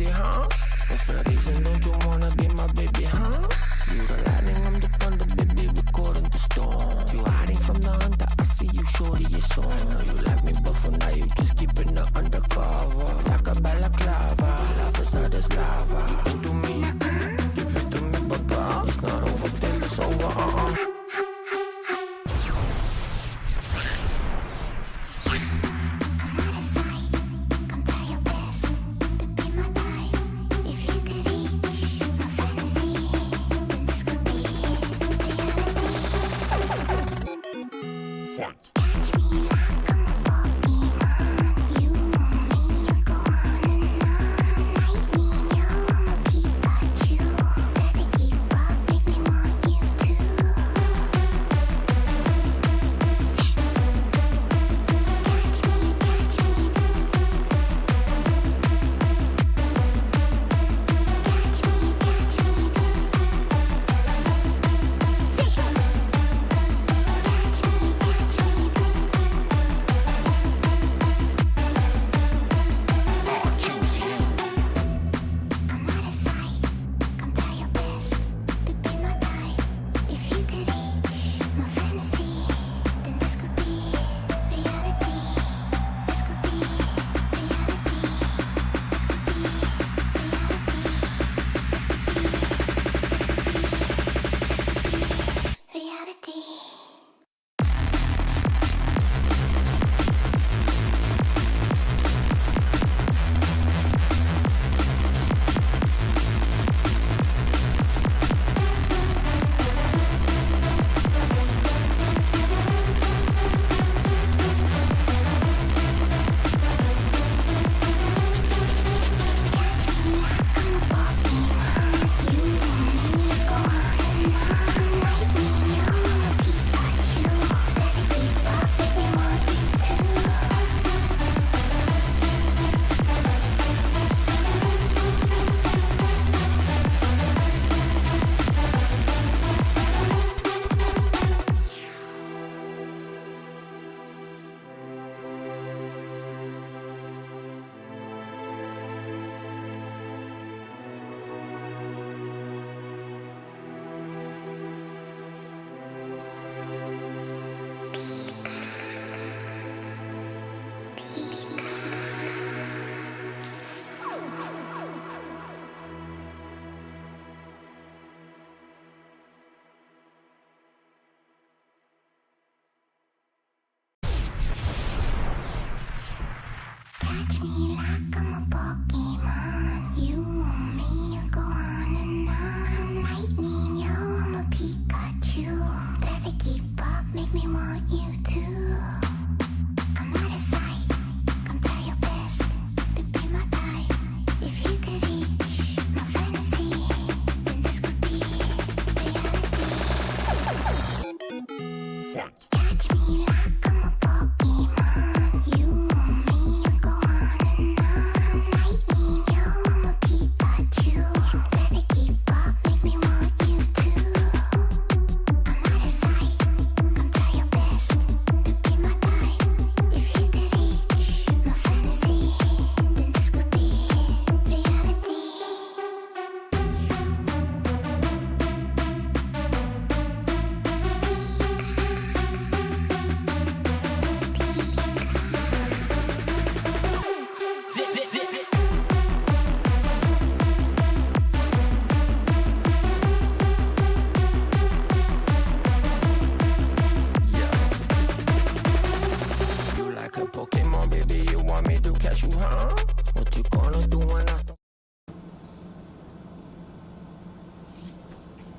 crazy, huh? What's the reason? Don't you wanna be my baby, huh? You the lightning, I'm the thunder, baby, recording the storm. You hiding from the hunter, I see you, shorty, it's on. I know you like me, but for now you just keeping it undercover. Like a balaclava, love is hot as lava. You into me, give it to me, papa. It's not over till it's over,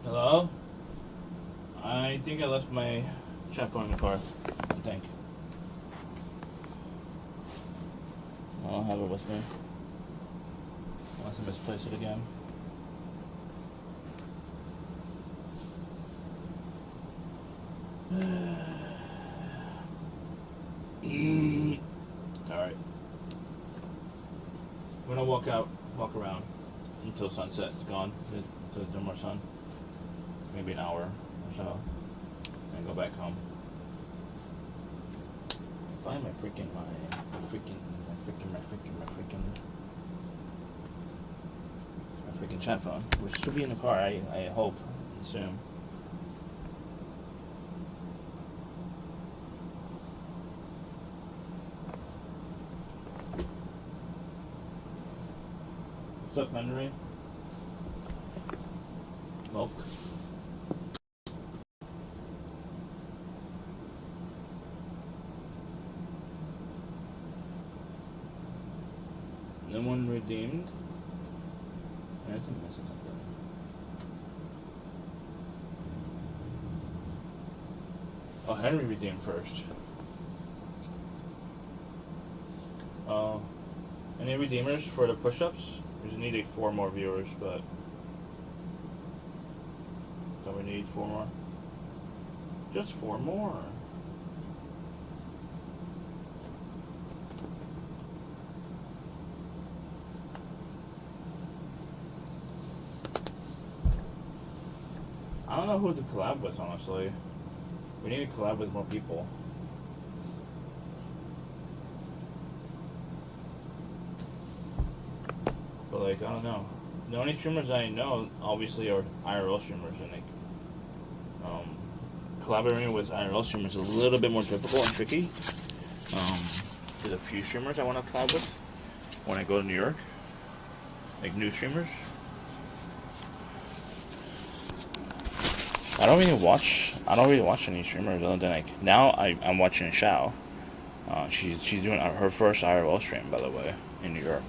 Hello? I think I left my chat phone in the car. I think. I don't have it with me. Unless I misplaced it again. Alright. I'm gonna walk around until sunset's gone, until there's no more sun. Maybe an hour or so. And go back home. Find my freaking freaking chat phone, which should be in the car. I hope, assume. What's up, Henry? Milk. No one redeemed. I think this is something. Oh, Henry redeemed first. Any redeemers for the push-ups? We just need like 4 more viewers, but so we need 4 more. Just 4 more. I don't know who to collab with, honestly. We need to collab with more people. But like, I don't know. The only streamers I know, obviously, are IRL streamers, and like, collaborating with IRL streamers is a little bit more difficult and tricky. There's a few streamers I want to collab with when I go to New York, like new streamers. I don't really watch any streamers other than like now I'm watching Xiao. She's doing her first IRL stream, by the way, in New York.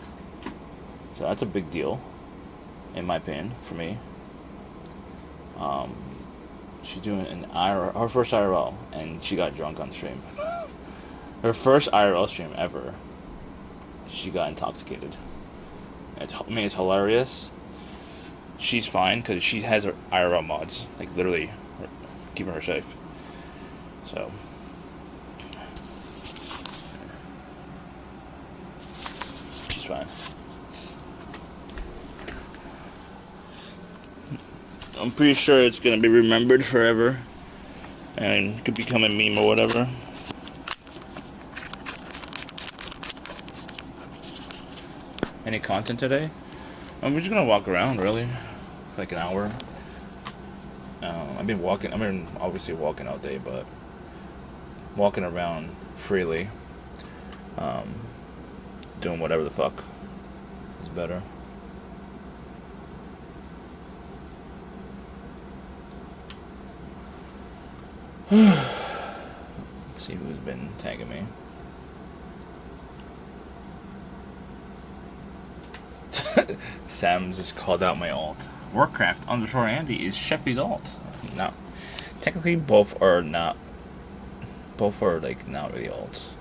So that's a big deal, in my opinion, for me. She's doing her first IRL, and she got drunk on stream. Her first IRL stream ever. She got intoxicated. It's hilarious. She's fine because she has her IRL mods, like literally keeping her safe. So she's fine. I'm pretty sure it's gonna be remembered forever and could become a meme or whatever. Any content today? We're just gonna walk around, really, for like an hour. I've been obviously walking all day, but walking around freely, doing whatever the fuck is better. Let's see who's been tagging me. Sam just called out my alt. Warcraft _ Andy is Sheffy's alt. No, technically both are not. Both are like not really alts.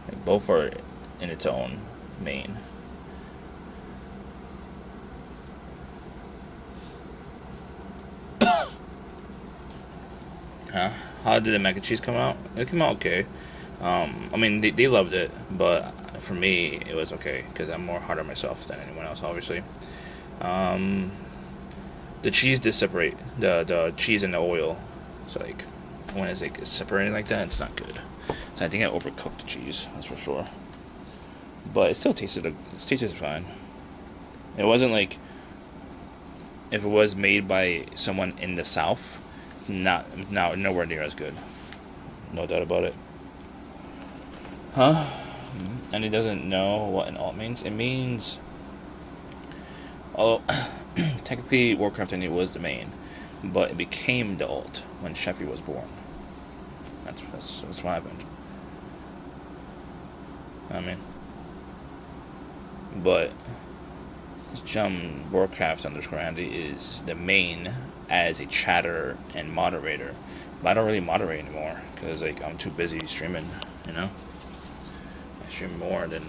Like both are in its own main. Huh? How did the mac and cheese come out? It came out okay. I mean, they loved it, but for me, it was okay because I'm more hard on myself than anyone else, obviously. The cheese did separate the cheese and the oil, so like when it's like separated like that, it's not good. So I think I overcooked the cheese, that's for sure. But it still tasted fine. It wasn't like if it was made by someone in the South, nowhere near as good. No doubt about it. Huh? And he doesn't know what an alt means. It means, although technically Warcraft Indy was the main, but it became the alt when Sheffy was born. That's what happened. I mean, but Warcraft _ Andy is the main as a chatter and moderator, but I don't really moderate anymore because like I'm too busy streaming, you know. I stream more than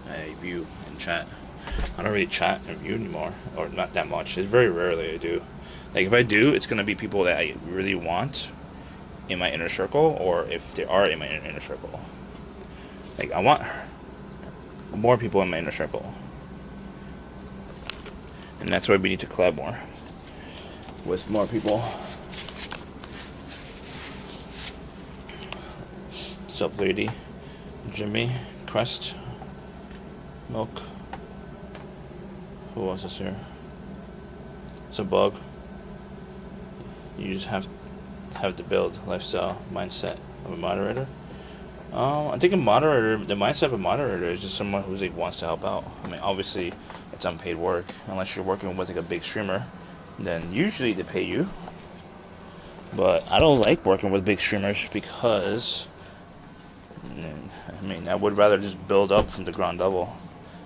I view and chat. I don't really chat and view anymore, or not that much. It's very rarely I do. Like if I do, it's gonna be people that I really want in my inner circle, or if they are in my inner circle. Like I want more people in my inner circle, and that's why we need to collab more with more people. Sup, lady? Jimmy, Crest, Milk. Who else is here? It's a bug. You just have to build lifestyle mindset of a moderator. I think the mindset of a moderator is just someone who's like wants to help out. I mean, obviously, it's unpaid work unless you're working with like a big streamer. Then usually they pay you. But I don't like working with big streamers because, I mean, I would rather just build up from the ground level.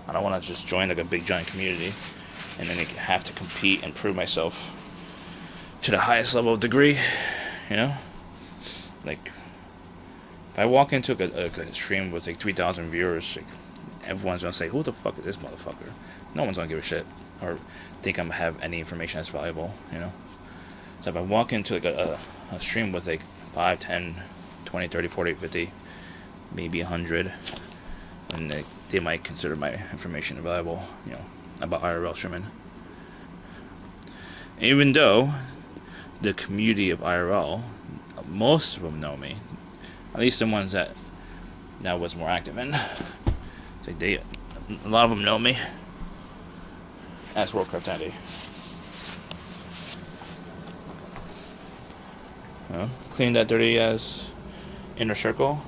I don't want to just join like a big giant community and then have to compete and prove myself to the highest level of degree, you know? Like, if I walk into a stream with like 3,000 viewers, like, everyone's gonna say, who the fuck is this motherfucker? No one's gonna give a shit or think I'm have any information that's valuable, you know? So if I walk into like a stream with like 5, 10, 20, 30, 40, 50, maybe 100, and they might consider my information valuable, you know, about IRL streaming. Even though the community of IRL, most of them know me, at least the ones that was more active in. It's like a lot of them know me. As Worldcraft Andy. Clean that dirty as inner circle.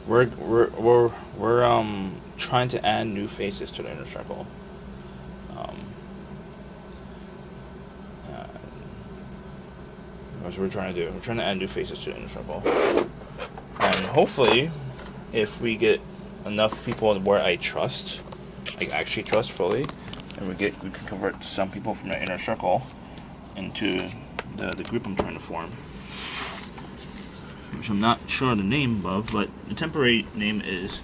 We're trying to add new faces to the inner circle. That's what we're trying to do. We're trying to add new faces to the inner circle, and hopefully, if we get enough people where I trust, like actually trust fully, and we can convert some people from the inner circle into the group I'm trying to form, which I'm not sure the name of, but the temporary name is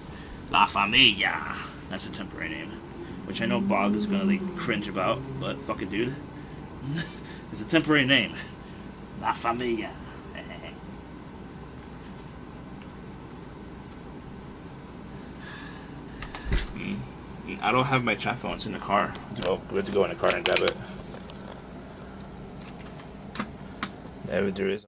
La Familia. That's a temporary name, which I know Bog is gonna like cringe about, but fuck it, dude. It's a temporary name. La Familia. I don't have my chat phones in the car. We have to go in the car and grab it. There is.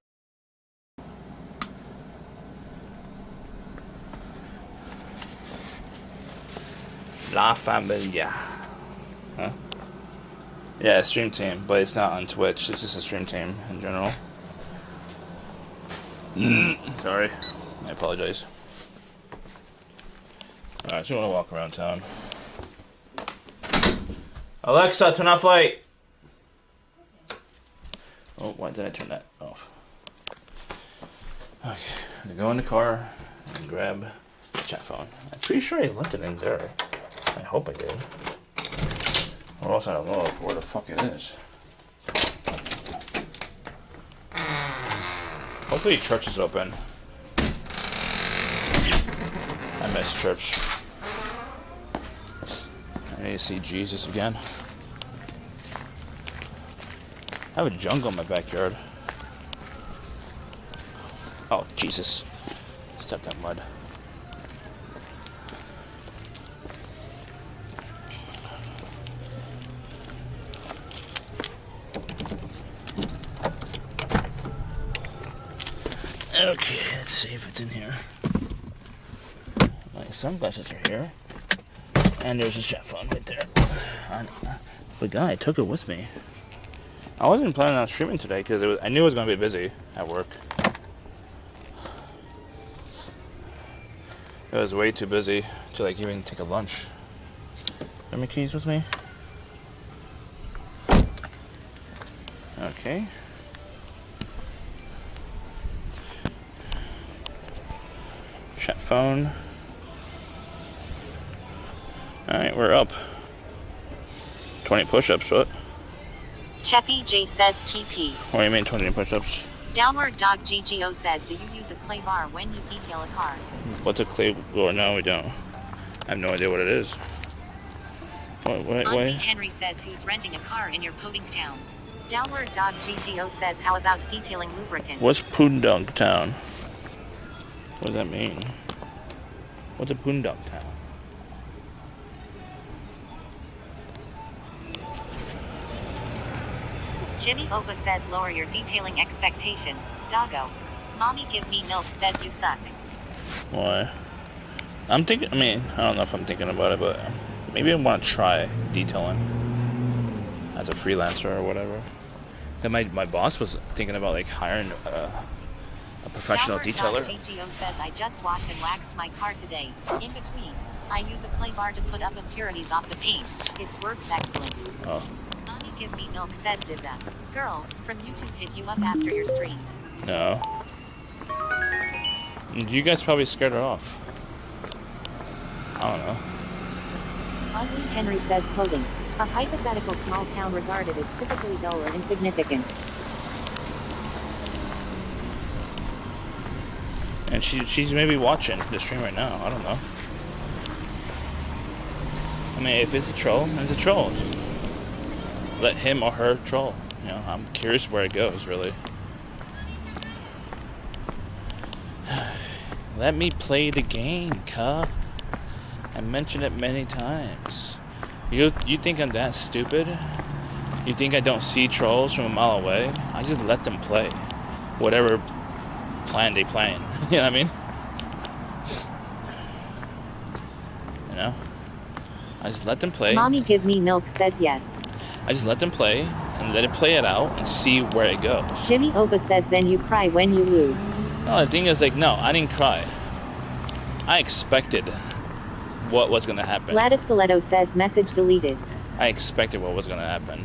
La Familia. Huh? Yeah, stream team, but it's not on Twitch. It's just a stream team in general. Sorry. I apologize. Alright, so I want to walk around town. Alexa, turn off light! Oh, why did I turn that off? Okay, I'm gonna go in the car and grab the chat phone. I'm pretty sure I left it in there. I hope I did. Or else I don't know where the fuck it is. Hopefully church is open. I miss church. I need to see Jesus again. I have a jungle in my backyard. Oh, Jesus. Stepped on mud. Okay, let's see if it's in here. My sunglasses are here. And there's a chat phone right there. I forgot I took it with me. I wasn't planning on streaming today because I knew it was going to be busy at work. It was way too busy to like even take a lunch. Got my keys with me? Okay. Chat phone. Alright, we're up. 20 push-ups, what? Cheffy J says TT. What do you mean 20 push-ups? Downward Dog GGO says, do you use a clay bar when you detail a car? What's a clay bar? No, we don't. I have no idea what it is. What? Henry says, who's renting a car in your podunk town? Downward Dog GGO says, how about detailing lubricant? What's Podunk Town? What does that mean? What's a Podunk Town? Jimmy Opa says, lower your detailing expectations. Doggo. Mommy give me milk says you suck. Why? I don't know if I'm thinking about it, but Maybe I want to try detailing as a freelancer or whatever. And my boss was thinking about like hiring a professional detailer. GGO says I just washed and waxed my car today. In between, I use a clay bar to put up impurities off the paint. It works excellent. Oh. Mommy Give Me Milk says did the girl from YouTube hit you up after your stream? No. You guys probably scared her off. I don't know. Ugly Henry says coding. A hypothetical small town regarded as typically dull or insignificant. And she's maybe watching the stream right now. I don't know. I mean, if it's a troll, it's a troll. Let him or her troll. You know, I'm curious where it goes, really. Let me play the game, cuh. I mentioned it many times. You think I'm that stupid? You think I don't see trolls from a mile away? I just let them play. Whatever plan they playing. You know what I mean? You know? I just let them play. Mommy Give Me Milk says yes. I just let them play and let it play it out and see where it goes. Jimmy Oba says then you cry when you lose. No, the thing is like, no, I didn't cry. I expected what was going to happen. Gladys Stiletto says message deleted. I expected what was going to happen.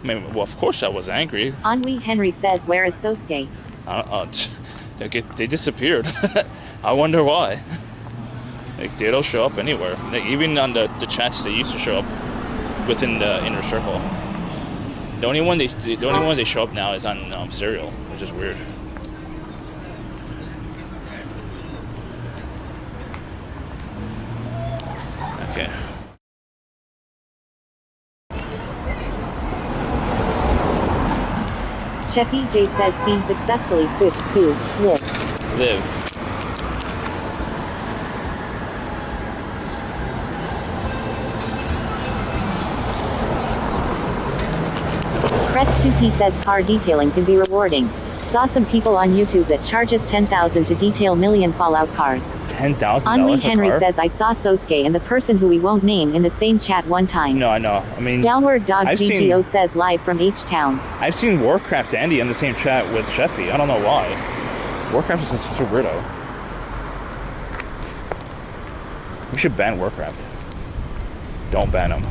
I mean, well, of course I was angry. Ennui Henry says where is Sosuke? They disappeared. I wonder why. Like, they don't show up anywhere. Like, even on the chats, they used to show up within the inner circle. The only one they show up now is on Serial, which is weird. Okay. Chef EJ says scene successfully switched to live. Press 2P says car detailing can be rewarding. Saw some people on YouTube that charges $10,000 to detail million Fallout cars. $10,000 Ennui Henry says I saw Sosuke and the person who we won't name in the same chat one time. No, I know. I mean, Downward Dog GGO says live from H-Town. I've seen Warcraft Andy in the same chat with Sheffy. I don't know why. Warcraft is such a weirdo. We should ban Warcraft. Don't ban him.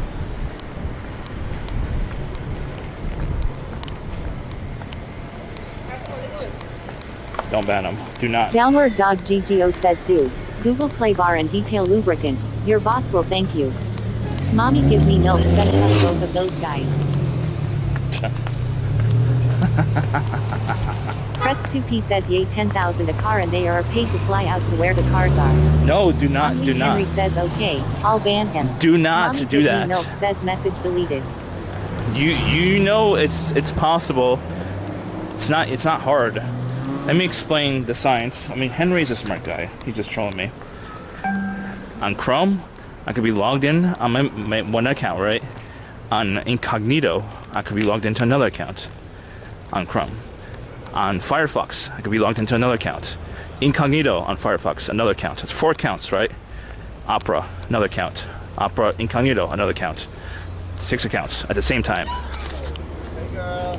Don't ban them. Do not. Downward Dog GGO says do. Google Play Bar and detail lubricant. Your boss will thank you. Mommy Give Me Milk says up both of those guys. Press 2P says yay 10,000 a car and they are paid to fly out to where the cars are. No, do not. Ennui do not. Henry says okay, I'll ban him. Do not Mommy do Give that. Me Milk says message deleted. You know it's possible. It's not hard. Let me explain the science. I mean, Henry's a smart guy. He's just trolling me. On Chrome, I could be logged in on my one account, right? On Incognito, I could be logged into another account on Chrome. On Firefox, I could be logged into another account. Incognito on Firefox, another account. That's 4 accounts, right? Opera, another account. Opera Incognito, another account. 6 accounts at the same time. Hey girl.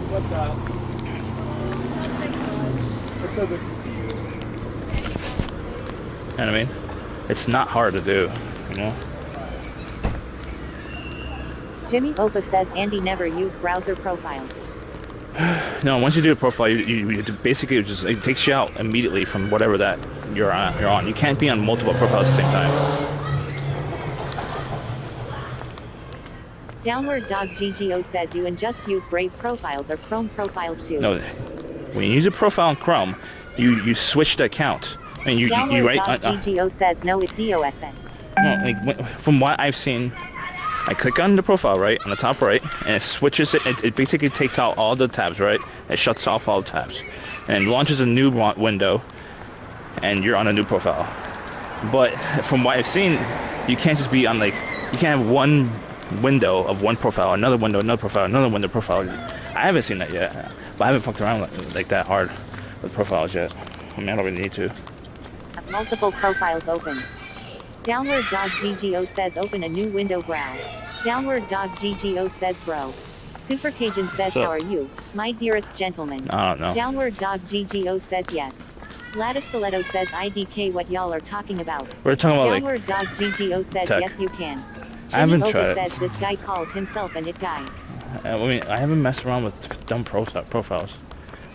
What's up? It's so good to see you. You know what I mean? It's not hard to do, you know? Jimmy Opa says Andy never used browser profiles. No, once you do a profile, you basically it takes you out immediately from whatever that you're on. You can't be on multiple profiles at the same time. Downward Dog GGO says you and just use Brave profiles or Chrome profiles too. No, when you use a profile in Chrome, you switch the account. And you Downward write. Dog GGO says no, it's DOSN. No, like from what I've seen, I click on the profile right on the top right, and it switches it. It basically takes out all the tabs, right? It shuts off all the tabs, and launches a new window, and you're on a new profile. But from what I've seen, you can't just be on you can't have one window of one profile, another window, another profile, another window profile. I haven't seen that yet, but I haven't fucked around like that hard with profiles yet. I mean, I don't really need to. Have multiple profiles open. Downward Dog GGO says open a new window growl. Downward Dog GGO says bro. Super Cajun says So- how are you, my dearest gentleman. I don't know. Downward Dog GGO says yes. Lattice Stiletto says IDK what y'all are talking about. We're talking about like Downward Dog GGO says tech. yes you can. I haven't Jimmy tried Oga it. says this guy calls himself an it guy. I mean, I haven't messed around with dumb profiles.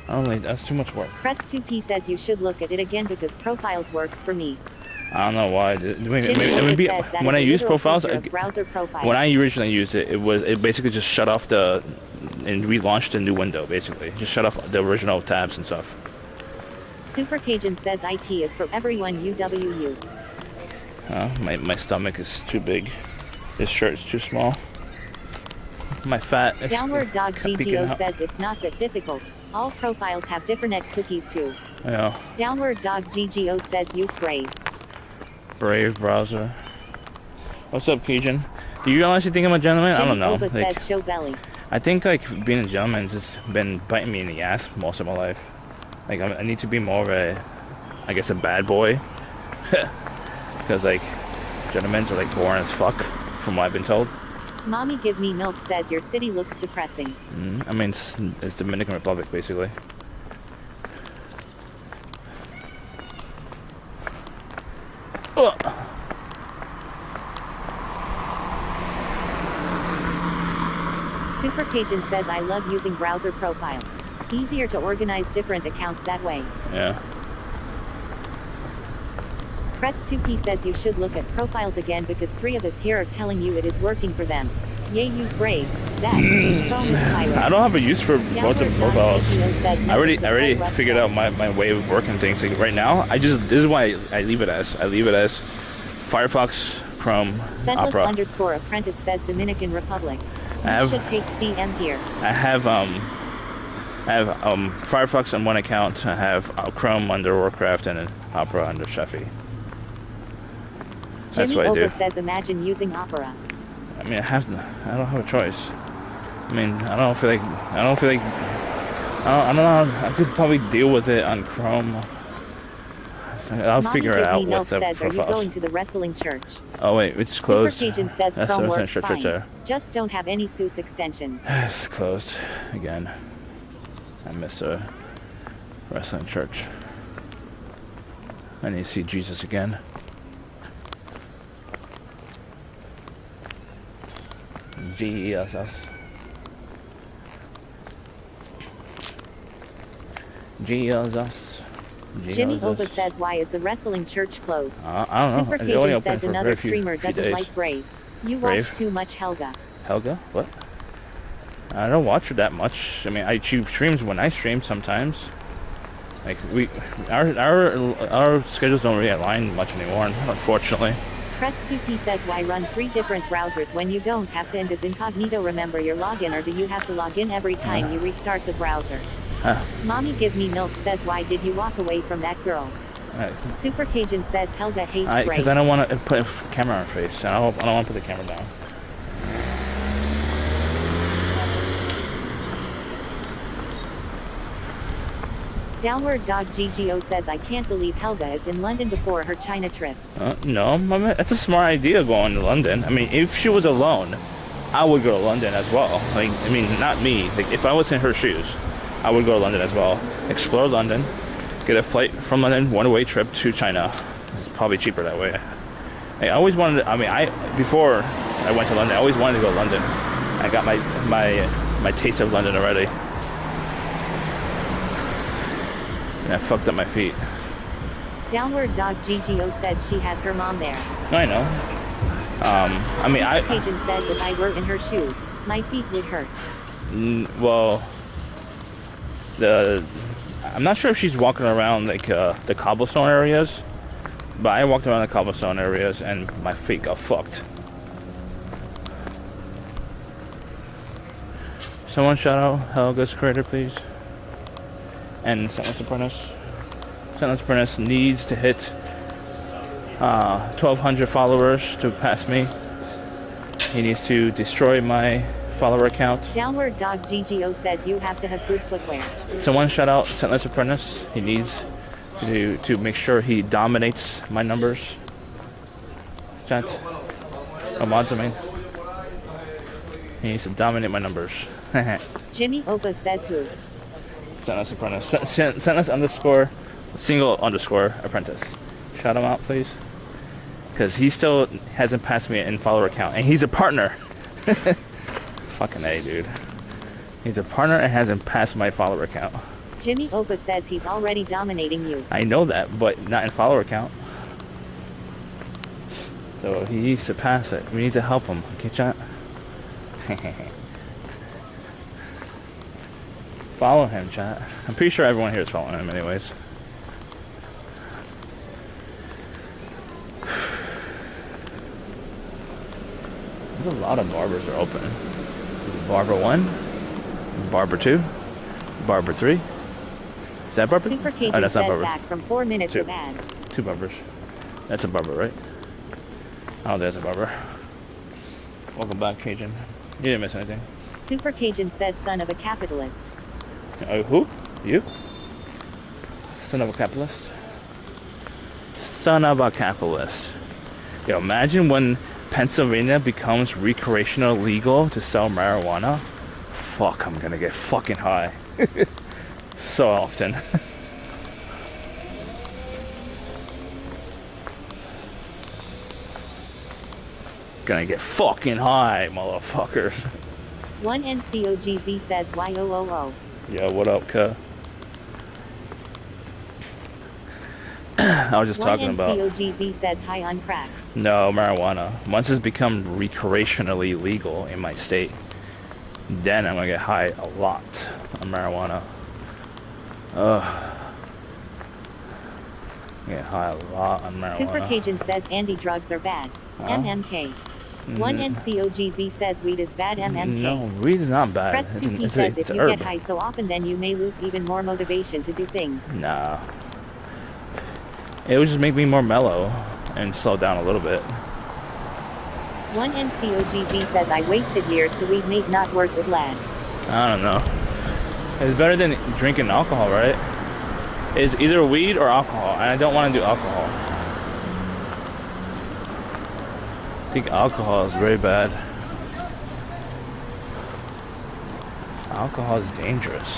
I don't like that's too much work. Press 2P says you should look at it again because profiles works for me. I don't know why. Maybe When I use profiles, browser profile. when I originally used it, it basically just shut off and relaunched a new window. Basically, just shut off the original tabs and stuff. Super Cajun says IT is for everyone UWU. My stomach is too big. This shirt is too small. My fat is Downward Dog peeking GGO out. says it's not that difficult. All profiles have different X cookies too. Yeah. Downward Dog GGO says use Brave. Brave browser. What's up, Cajun? Do you honestly think I'm a gentleman? I don't know. Oba Like, says show belly. I think like being a gentleman has just been biting me in the ass most of my life. Like I need to be more of I guess a bad boy. Because like gentlemen are like boring as fuck, from what I've been told. Mommy Give Me Milk says your city looks depressing. I mean, it's Dominican Republic basically. Ugh. Super Cajun says I love using browser profiles. Easier to organize different accounts that way. Yeah. Press 2P says you should look at profiles again because 3 of us here are telling you it is working for them. Yay, use Brave. That. I don't have a use for most of the profiles. I already figured out my way of working things. Like right now, this is why I leave it as Firefox, Chrome, Sentless Opera. _ apprentice says Dominican Republic. I You have should take CM here. I have Firefox on one account. I have Chrome under Warcraft and then Opera under Sheffy. That's Jimmy what I do. Oba says imagine using Opera. I mean, I don't have a choice. I mean, I don't feel like, I don't know, I could probably deal with it on Chrome. I'll Mommy figure Give it out Me Milk with the says, are you profiles. going to the wrestling church? Oh wait, it's closed. Super Cajun says That's Chrome the works wrestling church right fine. there. Just don't have any SUS extensions. It's closed again. I miss a wrestling church. I need to see Jesus again. Jesus. Jesus. Jimmy Oba says why is the wrestling church closed? I don't know. Super They only Cajun open says for another very few streamer doesn't days. like Brave. You Brave? watch too much Helga. Helga? What? I don't watch her that much. I mean, she streams when I stream sometimes. Like our schedules don't really align much anymore, unfortunately. Press 2P says why run 3 different browsers when you don't have to, and does incognito remember your login, or do you have to log in every time you restart the browser? Mommy Give Me Milk says why did you walk away from that girl? Super Cajun says Helga hates Brave. Because I don't want to put a camera on her face. I don't want to put the camera down. Downward Dog GGO says I can't believe Helga is in London before her China trip. No, that's a smart idea going to London. I mean, if she was alone, I would go to London as well. Like, I mean, not me. Like, if I was in her shoes, I would go to London as well. Explore London, get a flight from London, one-way trip to China. It's probably cheaper that way. I always wanted to, I mean, before I went to London, I always wanted to go to London. I got my taste of London already. And I fucked up my feet. Downward Dog GGO said she has her mom there. I know. I mean, Cajun says if I were in her shoes, my feet would hurt. Well, I'm not sure if she's walking around like the cobblestone areas, but I walked around the cobblestone areas and my feet got fucked. Someone shout out Helga's creator, please. And Sentless Apprentice. Sentless Apprentice needs to hit 1,200 followers to pass me. He needs to destroy my follower account. Downward Dog GGO says you have to have good footwear. Someone shout out Sentless Apprentice. He needs to make sure he dominates my numbers. chat. Oh, mods, I mean. He needs to dominate my numbers. Jimmy Opa says who? Send us apprentice. Send us underscore, single underscore apprentice. Shout him out, please. Because he still hasn't passed me in follower count. And he's a partner. Fucking A, dude. He's a partner and hasn't passed my follower count. Jimmy Opa says he's already dominating you. I know that, but not in follower count. So he needs to pass it. We need to help him. Okay, chat? Follow him, chat. I'm pretty sure everyone here is following him anyways. There's a lot of barbers are open. Barber 1, Barber 2, Barber 3. Is that Barber? Super Cajun oh, that's not Barber. back from 4 minutes 2. of ads. 2 barbers. That's a barber, right? Oh, there's a barber. Welcome back, Cajun. You didn't miss anything. Super Cajun says son of a capitalist. Who? You? Son of a capitalist? Son of a capitalist. Yo, imagine when Pennsylvania becomes recreational legal to sell marijuana. Fuck, I'm gonna get fucking high. So often. Gonna get fucking high, motherfuckers. One NCOGZ says YOOO. Yo, what up, cuh? I was just talking about. One NCOGZ says high on crack. No, marijuana. Once it's become recreationally legal in my state, then I'm gonna get high a lot on marijuana. Get high a lot on marijuana. Super Cajun says Andy drugs are bad. MMK. One NCOGZ says weed is bad. MMK. No, weed is not bad. Press 2P says if you herb. get high so often then you may lose even more motivation to do things. Nah. It would just make me more mellow and slow down a little bit. One NCOGZ says I wasted years to weed mate not work with lad. I don't know. It's better than drinking alcohol, right? It's either weed or alcohol, and I don't want to do alcohol. I think alcohol is very bad. Alcohol is dangerous.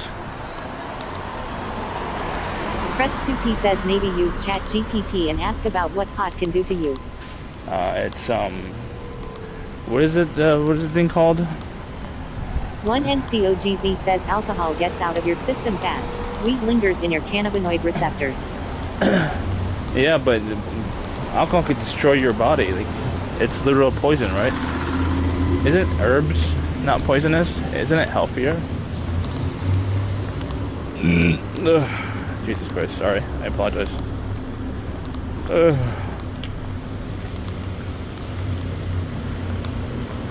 Press 2P says maybe use ChatGPT and ask about what pot can do to you. It's what is it? What is the thing called? One NCOGZ says alcohol gets out of your system fast. Weed lingers in your cannabinoid receptors. Yeah, but alcohol could destroy your body. Like, it's literal poison, right? Isn't herbs not poisonous? Isn't it healthier? Jesus Christ, sorry. I apologize.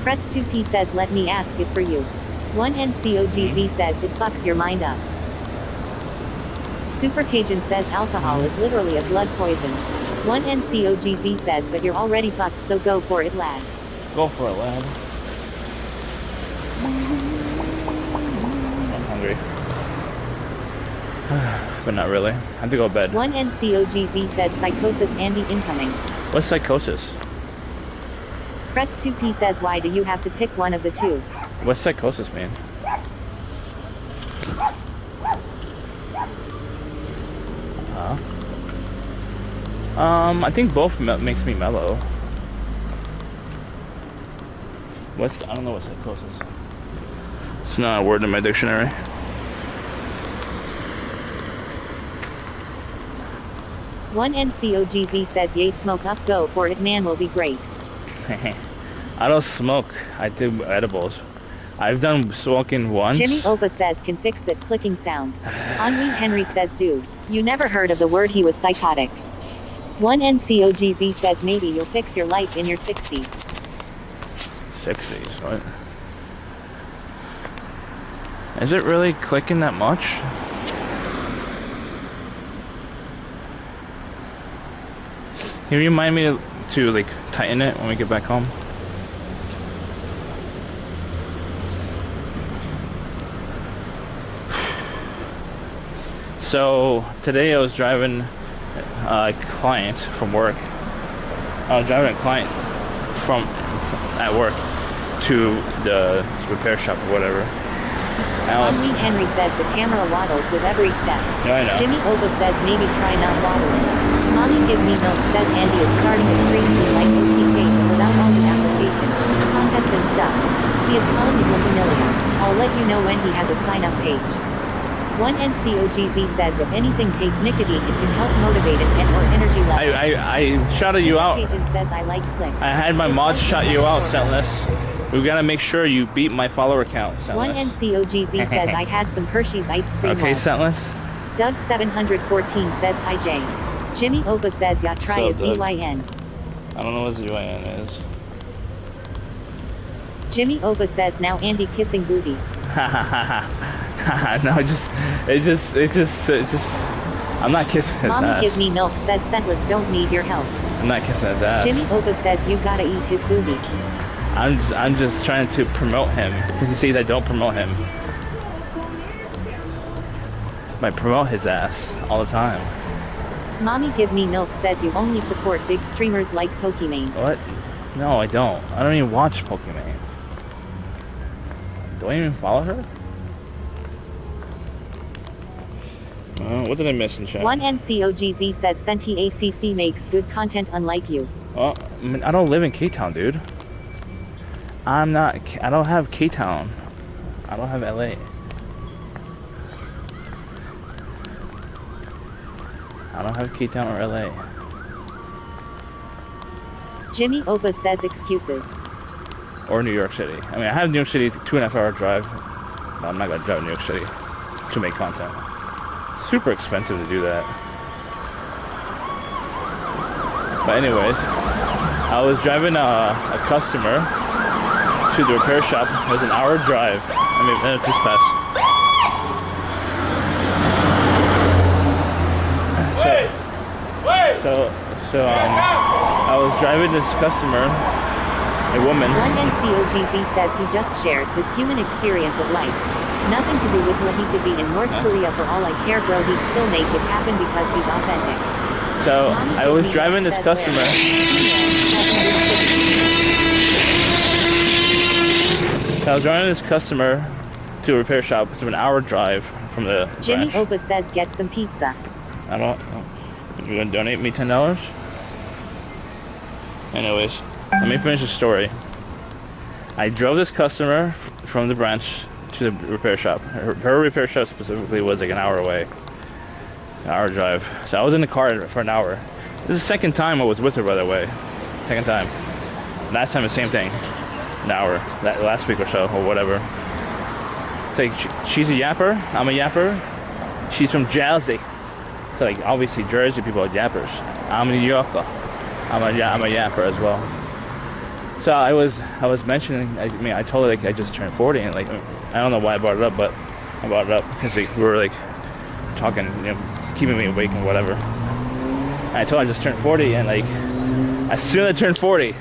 Press 2P says let me ask it for you. One NCOGZ says it fucks your mind up. Super Cajun says alcohol is literally a blood poison. One NCOGZ says but you're already fucked so go for it lad. Go for it, lad. I'm hungry. But not really. I have to go to bed. One NCOGZ says psychosis Andy incoming. What's psychosis? Press 2P says why do you have to pick one of the two? What's psychosis mean? I think both makes me mellow. I don't know what psychosis is. It's not a word in my dictionary. One NCOGZ says yay smoke up go for it man will be great. I don't smoke. I do edibles. I've done smoking once. Jimmy Opa says can fix that clicking sound. Henri Henry says dude, you never heard of the word he was psychotic. One NCOGZ says maybe you'll fix your life in your 60s. 60s, what? Is it really clicking that much? Can you remind me to like tighten it when we get back home? So today I was driving a client from work. I was driving a client from at work to the repair shop or whatever. Henry Henry says the camera waddles with every step. Yeah, I know. Jimmy Oba says maybe try not waddling. Mommy Give Me Milk says Andy is starting to stream to like OTK but without all the applications, content and stuff. He is calling me Amelia. I'll let you know when he has a sign-up page. One NCOGZ says if anything take nicotine it can help motivate and or energy levels. I shouted you out. Agent says I like click. I had my mods shut you out, Sentless. We gotta make sure you beat my follower count, Sentless. One NCOGZ says I had some Hershey's ice cream. Okay, Sentless. Doug 714 says hi Jay. Jimmy Oba says ya try a ZYN. I don't know what ZYN is. Jimmy Oba says now Andy kissing booty. No, it just I'm not kissing his Mommy ass. Give Me Milk says Sentless don't need your help. I'm not kissing his ass. Jimmy Oba says you gotta eat his booty. I'm just trying to promote him because he says I don't promote him. I promote his ass all the time. Mommy Give Me Milk says you only support big streamers like Pokimane. What? No, I don't. I don't even watch Pokimane. Do I even follow her? What did I miss in chat? One NCOGZ says Senti ACC makes good content unlike you. Well, I mean, I don't live in K-Town, dude. I don't have K-Town. I don't have LA. I don't have K-Town or LA. Jimmy Oba says excuses. Or New York City. I mean, I have New York City 2.5 hour drive. But I'm not gonna drive to New York City to make content. Super expensive to do that. But anyways, I was driving a customer to the repair shop. It was an hour drive. I mean, it just passed. So I was driving this customer, a woman. One NCOGZ says he just shares his human experience of life. Nothing to do with what he could be in North Korea for all I care, bro. He'd still make it happen because he's authentic. So I was driving this customer. So I was driving this customer to a repair shop. It's an hour drive from the Jimmy branch. Oba says get some pizza. I don't. You gonna donate me $10? Anyways, let me finish the story. I drove this customer from the branch to the repair shop. Her repair shop specifically was like an hour away. An hour drive. So I was in the car for an hour. This is the second time I was with her, by the way. Second time. Last time the same thing. An hour. Last week or so, or whatever. It's like she's a yapper. I'm a yapper. She's from Jersey. So like obviously Jersey people are yappers. I'm a New Yorker. I'm a yapper as well. So I was mentioning. I mean, I told her like I just turned 40, and like I don't know why I brought it up, but I brought it up because like, we were like talking, you know, keeping me awake and whatever. And I told her I just turned 40, and like as soon as I turned 40,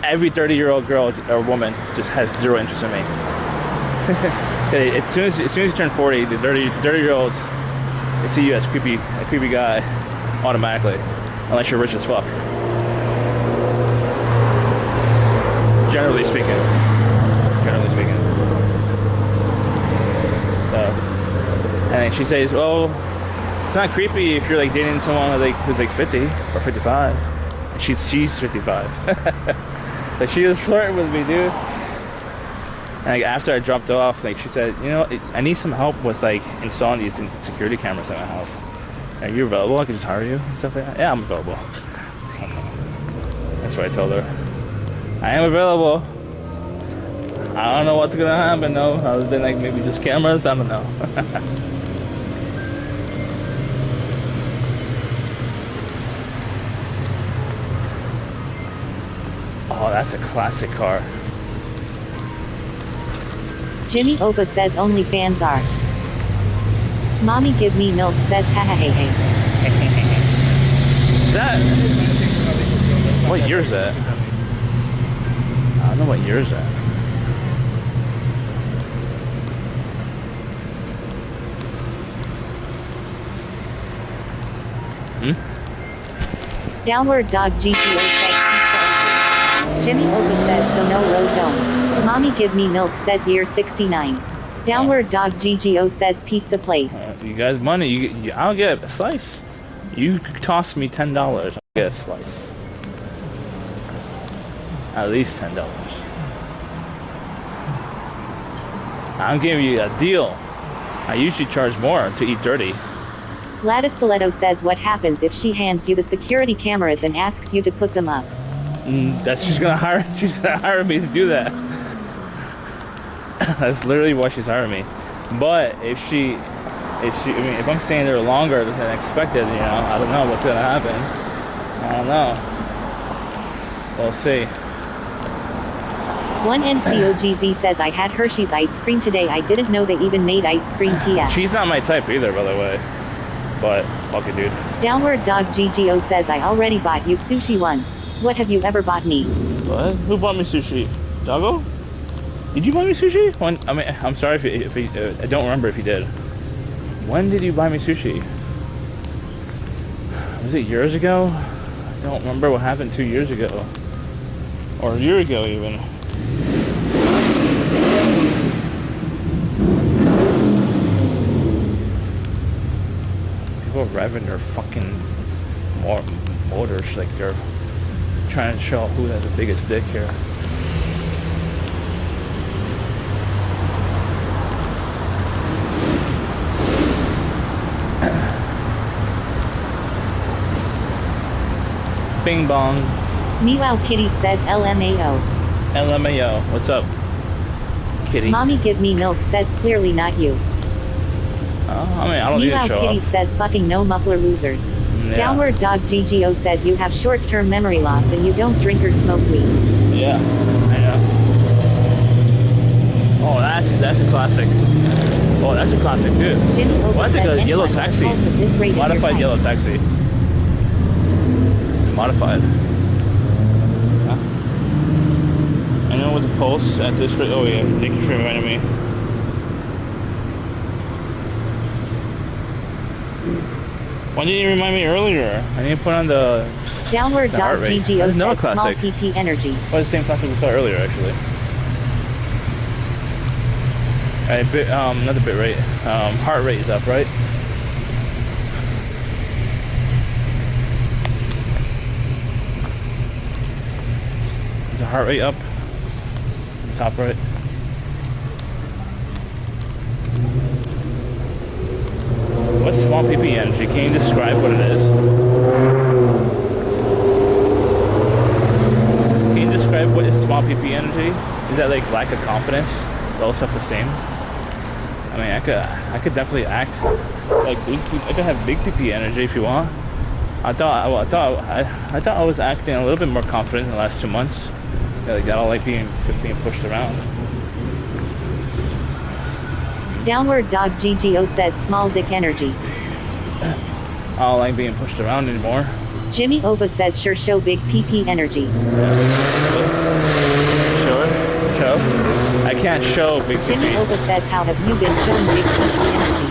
every 30-year-old girl or woman just has zero interest in me. as soon as you turn 40, the 30-year-olds they see you as a creepy guy automatically, unless you're rich as fuck. Generally speaking. So, and then she says, "Oh, it's not creepy if you're like dating someone who's like 50 or 55." And she's 55. So she was flirting with me, dude. And like after I dropped off, like she said, "You know, I need some help with like installing these security cameras in my house. Are you available? I can just hire you and stuff like that." "Yeah, I'm available." That's what I told her. I am available. I don't know what's gonna happen though, other than like maybe just cameras. I don't know. Oh, that's a classic car. Jimmy Oba says OnlyFans are. Mommy Give Me Milk says ha ha hey hey. That. What year is that? I don't know what year is that. Downward Dog GTO says pizza. Jimmy Opa says so no road home. Mommy give me milk says year 69. Downward dog GGO says pizza place. You guys money, I'll get a slice. You toss me $10, I'll get a slice. At least $10. I'm giving you a deal. I usually charge more to eat dirty. Gladys Stiletto says what happens if she hands you the security cameras and asks you to put them up. She's gonna hire me to do that. That's literally why she's hiring me. But if I'm staying there longer than expected, you know, I don't know what's gonna happen. I don't know. We'll see. One NCOGZ says I had Hershey's ice cream today. I didn't know they even made ice cream TS. She's not my type either, by the way. But fuck it, dude. Downward dog GGO says I already bought you sushi once. What have you ever bought me? What? Who bought me sushi? Doggo? Did you buy me sushi? When? I mean, I'm sorry if I don't remember if you did. When did you buy me sushi? Was it years ago? I don't remember what happened 2 years ago. Or a year ago even. People revving their fucking motors like they're trying to show who has the biggest dick here. Bing bong. Meow Kitty says LMAO. LMAO. What's up, Kitty? Mommy give me milk says clearly not you. I mean, I don't need to show Kitty off. says fucking no muffler losers. Yeah. Downward dog GGO says you have short-term memory loss and you don't drink or smoke weed. Yeah, I know. Oh, that's a classic. Oh, that's a classic too. Well, that's like a yellow taxi. Modified yellow taxi. Modified. Huh? I know with the pulse at this rate. Oh yeah, linktree reminded me. Why didn't you remind me earlier? I need to put on the Downward dog GGO says small classic. PP energy. Well, the same classic we saw earlier actually. Alright, not the bit rate. Heart rate is up, right? Is the heart rate up? Top right. What's small PP energy? Can you describe what it is? Can you describe what is small PP energy? Is that like lack of confidence? Low self-esteem? I mean, I could definitely act like big. I could have big PP energy if you want. I thought I was acting a little bit more confident in the last 2 months. Like I don't like being pushed around. Downward dog GGO says small dick energy. I don't like being pushed around anymore. Jimmy Ova says sure show big PP energy. Show? I can't show big PP. Jimmy Ova says how have you been showing big PP energy?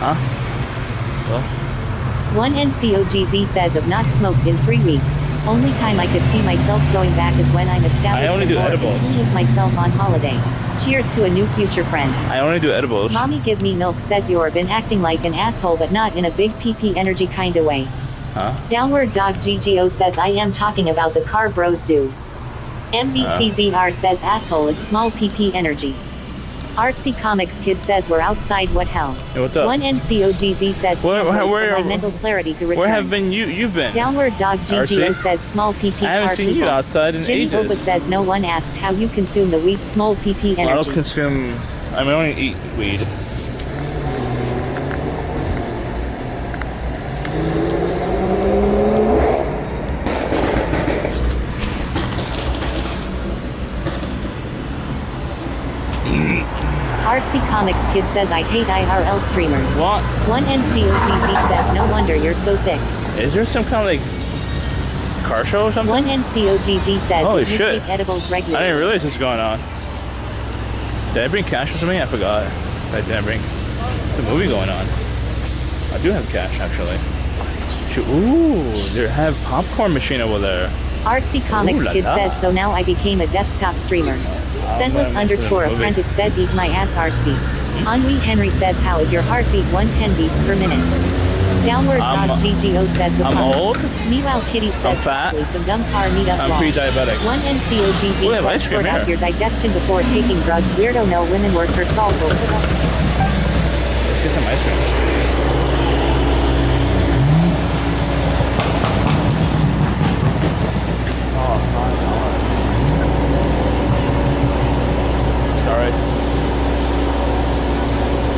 Huh? Well? One NCOGZ says I've not smoked in 3 weeks. Only time I could see myself going back is when I'm established. I only do edibles. With myself on holiday. Cheers to a new future friend. I only do edibles. Mommy give me milk says you've been acting like an asshole but not in a big PP energy kinda way. Huh? Downward dog GGO says I am talking about the car bros do. MVCZR says asshole is small PP energy. Artsy Comics Kid says we're outside what hell. Hey, what's up? One NCOGZ says where my mental clarity to return. Where have you've been? Downward dog GGO Artsy? says small PP I haven't seen you outside in Jimmy ages. Opa says no one asked how you consume the weed small PP energy. I don't consume. I mean, I only eat weed. Artsy Comics Kid says I hate IRL streamers. What? One NCOGZ says no wonder you're so sick. Is there some kind of like car show or something? One NCOGZ says Holy you shit. take edibles I regularly. didn't realize this was going on. Did I bring cash or something? I forgot. I didn't bring. There's a movie going on. I do have cash actually. Shoot. Ooh, they have popcorn machine over there. Artsy Comics Ooh la Kid la. says, so now I became a desktop streamer. Senless underscore apprentice says, eat my ass Artsy. Henri Henry says, how is your heartbeat? 110 beats per minute. Downward dog GGO says, I'm old. Meanwhile Kitty says, fat. some dumb car meetup I'm pre-diabetic. One Oh, they NCOGZ have ice says, cream sort out here. your digestion before taking drugs. Weirdo, no women work for salt. Let's get some ice cream. Oh, $5. Sorry.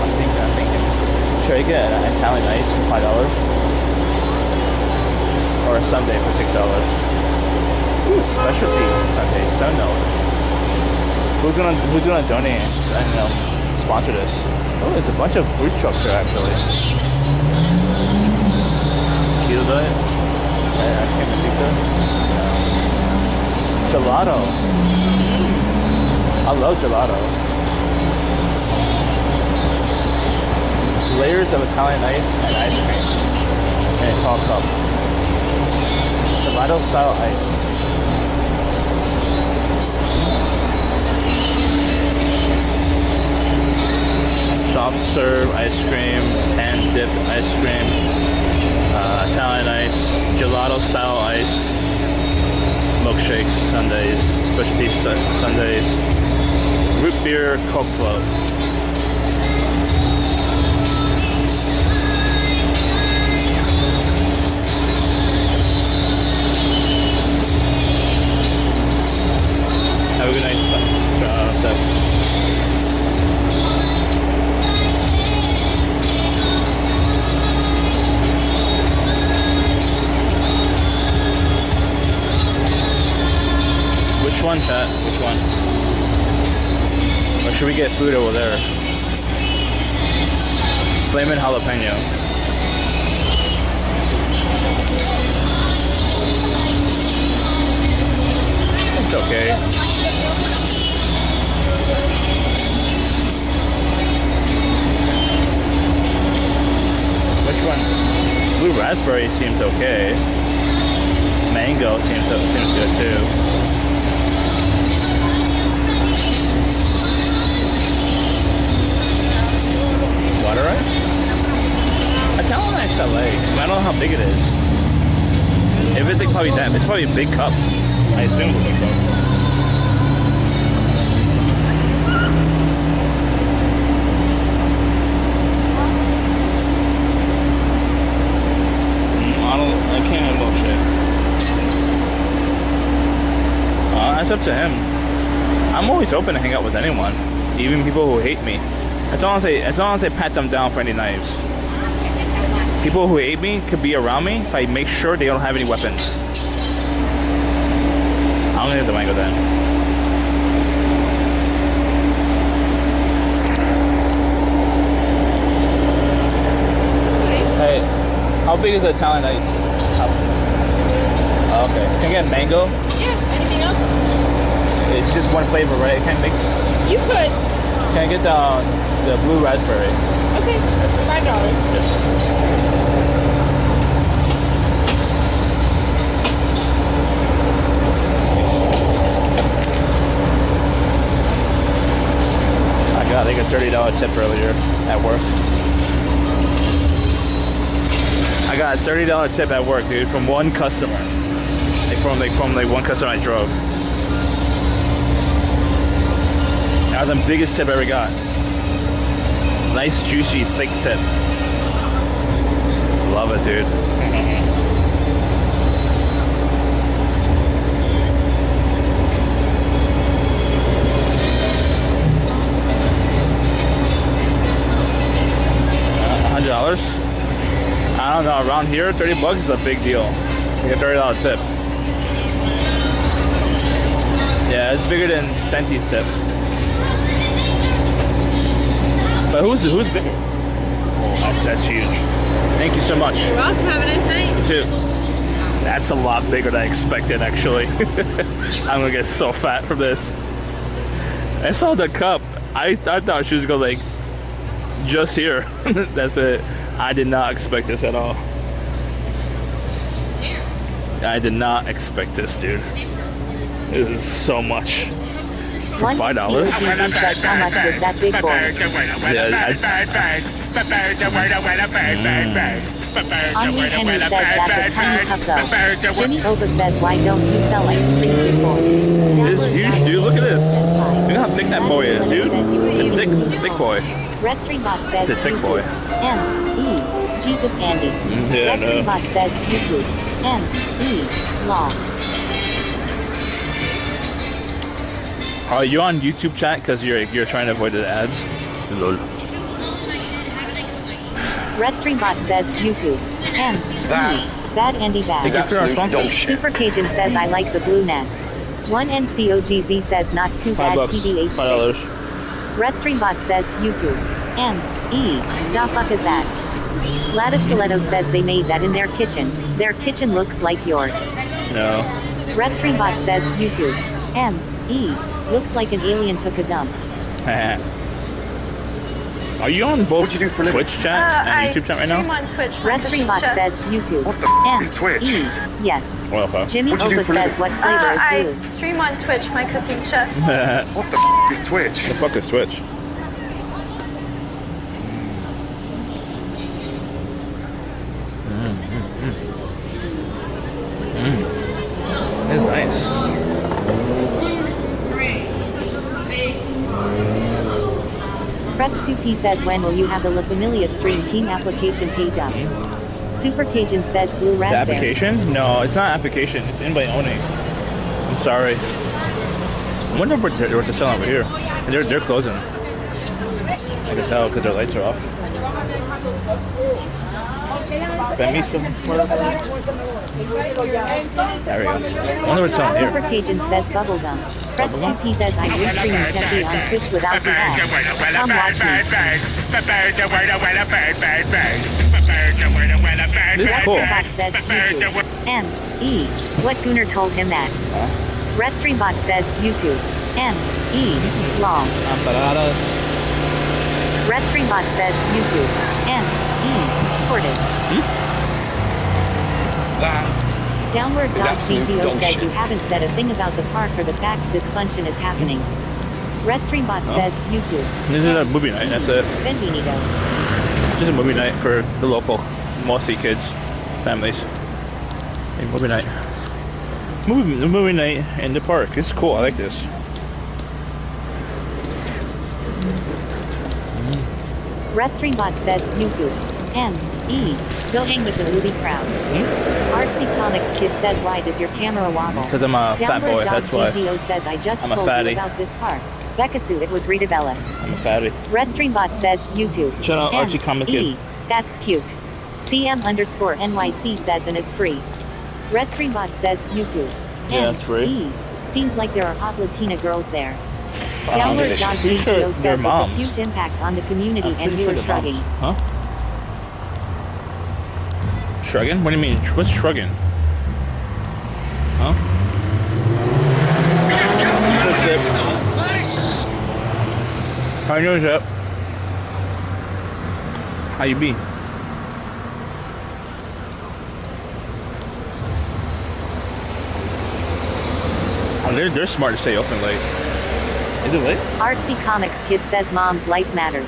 I'm thinking. Should I get an Italian ice for $5? Or a sundae for $6? Ooh, specialty sundae, $7. Who's gonna donate and sponsor this? Oh, there's a bunch of food trucks here actually. Keto diet? I can't pizza. Gelato. I love gelato. Layers of Italian ice and ice cream in a tall cup. Gelato style ice. Soft serve ice cream, hand dipped ice cream, Italian ice, gelato style ice, milkshakes, sundaes, specialty sundaes, root beer, Coke Club. Have a good night, Seth. Which one, chat? Which one? Or should we get food over there? Flamin' jalapeno. It's okay. Which one? Blue raspberry seems okay. Mango seems good too. Water ice? Italian ice LA. I don't know how big it is. If it's like probably that, it's probably a big cup. I assume it's a big cup. I can't have milkshake. That's up to him. I'm always open to hang out with anyone, even people who hate me. As long as I pat them down for any knives. People who hate me could be around me if I make sure they don't have any weapons. I'm gonna get the mango then. Hey, how big is the Italian ice? Oh, okay. Can I get mango? Yeah, anything else? It's just one flavor, right? I can't mix. You could. Can I get the blue raspberry? Okay, $5. I got like a $30 tip earlier at work. I got a $30 tip at work, dude, from one customer. From one customer I drove. That was the biggest tip I ever got. Nice, juicy, thick tip. Love it, dude. $100? I don't know. Around here, $30 is a big deal. You get a $30 tip. Yeah, it's bigger than Senti's tip. But who's bigger? Oh, that's huge. Thank you so much. You're welcome. Have a nice night. You too. That's a lot bigger than I expected, actually. I'm gonna get so fat from this. I saw the cup. I thought she was gonna like just here. That's it. I did not expect this at all. I did not expect this, dude. This is so much. For $5? Says, how much was that big boy? Henry says that's a tiny cup though. Jimmy Oba says, why don't you sell ice cream before? This is huge, dude. Look at this. Look how thick that boy is, dude. It's thick boy. Restaurant says, It's a thick boy. M-E, Jesus Andy. Yeah, no. Restaurant says, YouTube. M-E, law. Are you on YouTube chat because you're trying to avoid the ads? Lol. Restaurant says, YouTube. M-E, bad Andy bad. Super Cajun says, I like the blue nest. 1NCOGZ says, not too bad TBH. $5. Restaurant says, YouTube. M-E, da fuck is that? Gladys Stiletto says they made that in their kitchen. Their kitchen looks like yours. No. Restaurant says, YouTube. M-E, looks like an alien took a dump. Are you on both Twitch chat and YouTube chat right now? I'm on Twitch. Restaurant says, YouTube. What the is Twitch? M-E, yes. Well, okay. Jimmy What you do Oba for a says, living? what flavor is I blue? stream on Twitch, my cooking chef. What the is Twitch? The fuck is Twitch? It's nice. Prep 2P says, when will you have the La Familia stream team application page up? Super Cajun says, blue The raspberry. application? No, it's not application. It's invite only. I'm sorry. I wonder what they're selling over here. They're closing. I can tell because their lights are off. Spend me some. There we go. I wonder what's selling here. Super Cajun says, bubblegum. Prep 2P says, I'm restreaming Tempe on Twitch without the ad. Come watch me. This is cool. Restaurant says, YouTube. M-E, what Gooner told him that? Restaurant says, YouTube. M-E, long. Restaurant says, YouTube. M-E, ported. Downward dog GGO says you haven't said a thing about the park or the fact this function is happening. Restaurant says, YouTube. This is a movie night. That's it. Benvenido. Just a movie night for the local, mostly kids, families. A movie night. Movie night in the park. It's cool. I like this. Restaurant says, YouTube. M-E, go hang with the movie crowd. RC Comics Kid says, why does your camera wobble? Because I'm a fat Downward boy. dog That's why. GGO says, I just I'm a told fatty. you about this park. Bekasuit, it was redeveloped. I'm a fatty. Restaurant says, YouTube. Shout out Archie Comic Kid. M-E, that's cute. CM_NYC says, and it's free. Restaurant says, YouTube. Yeah, it's free. M-E, seems like there are hot Latina girls there. Downward dog Pretty sure GGO they're says, it's a moms. huge impact on the community I'm and pretty you sure are they're shrugging. moms. Huh? Shrugging? What do you mean? What's shrugging? Huh? What's up? How you doing, Zip? How you be? Oh, they're smart to stay open late. Is it late? RC Comics Kid says, mom's life matters.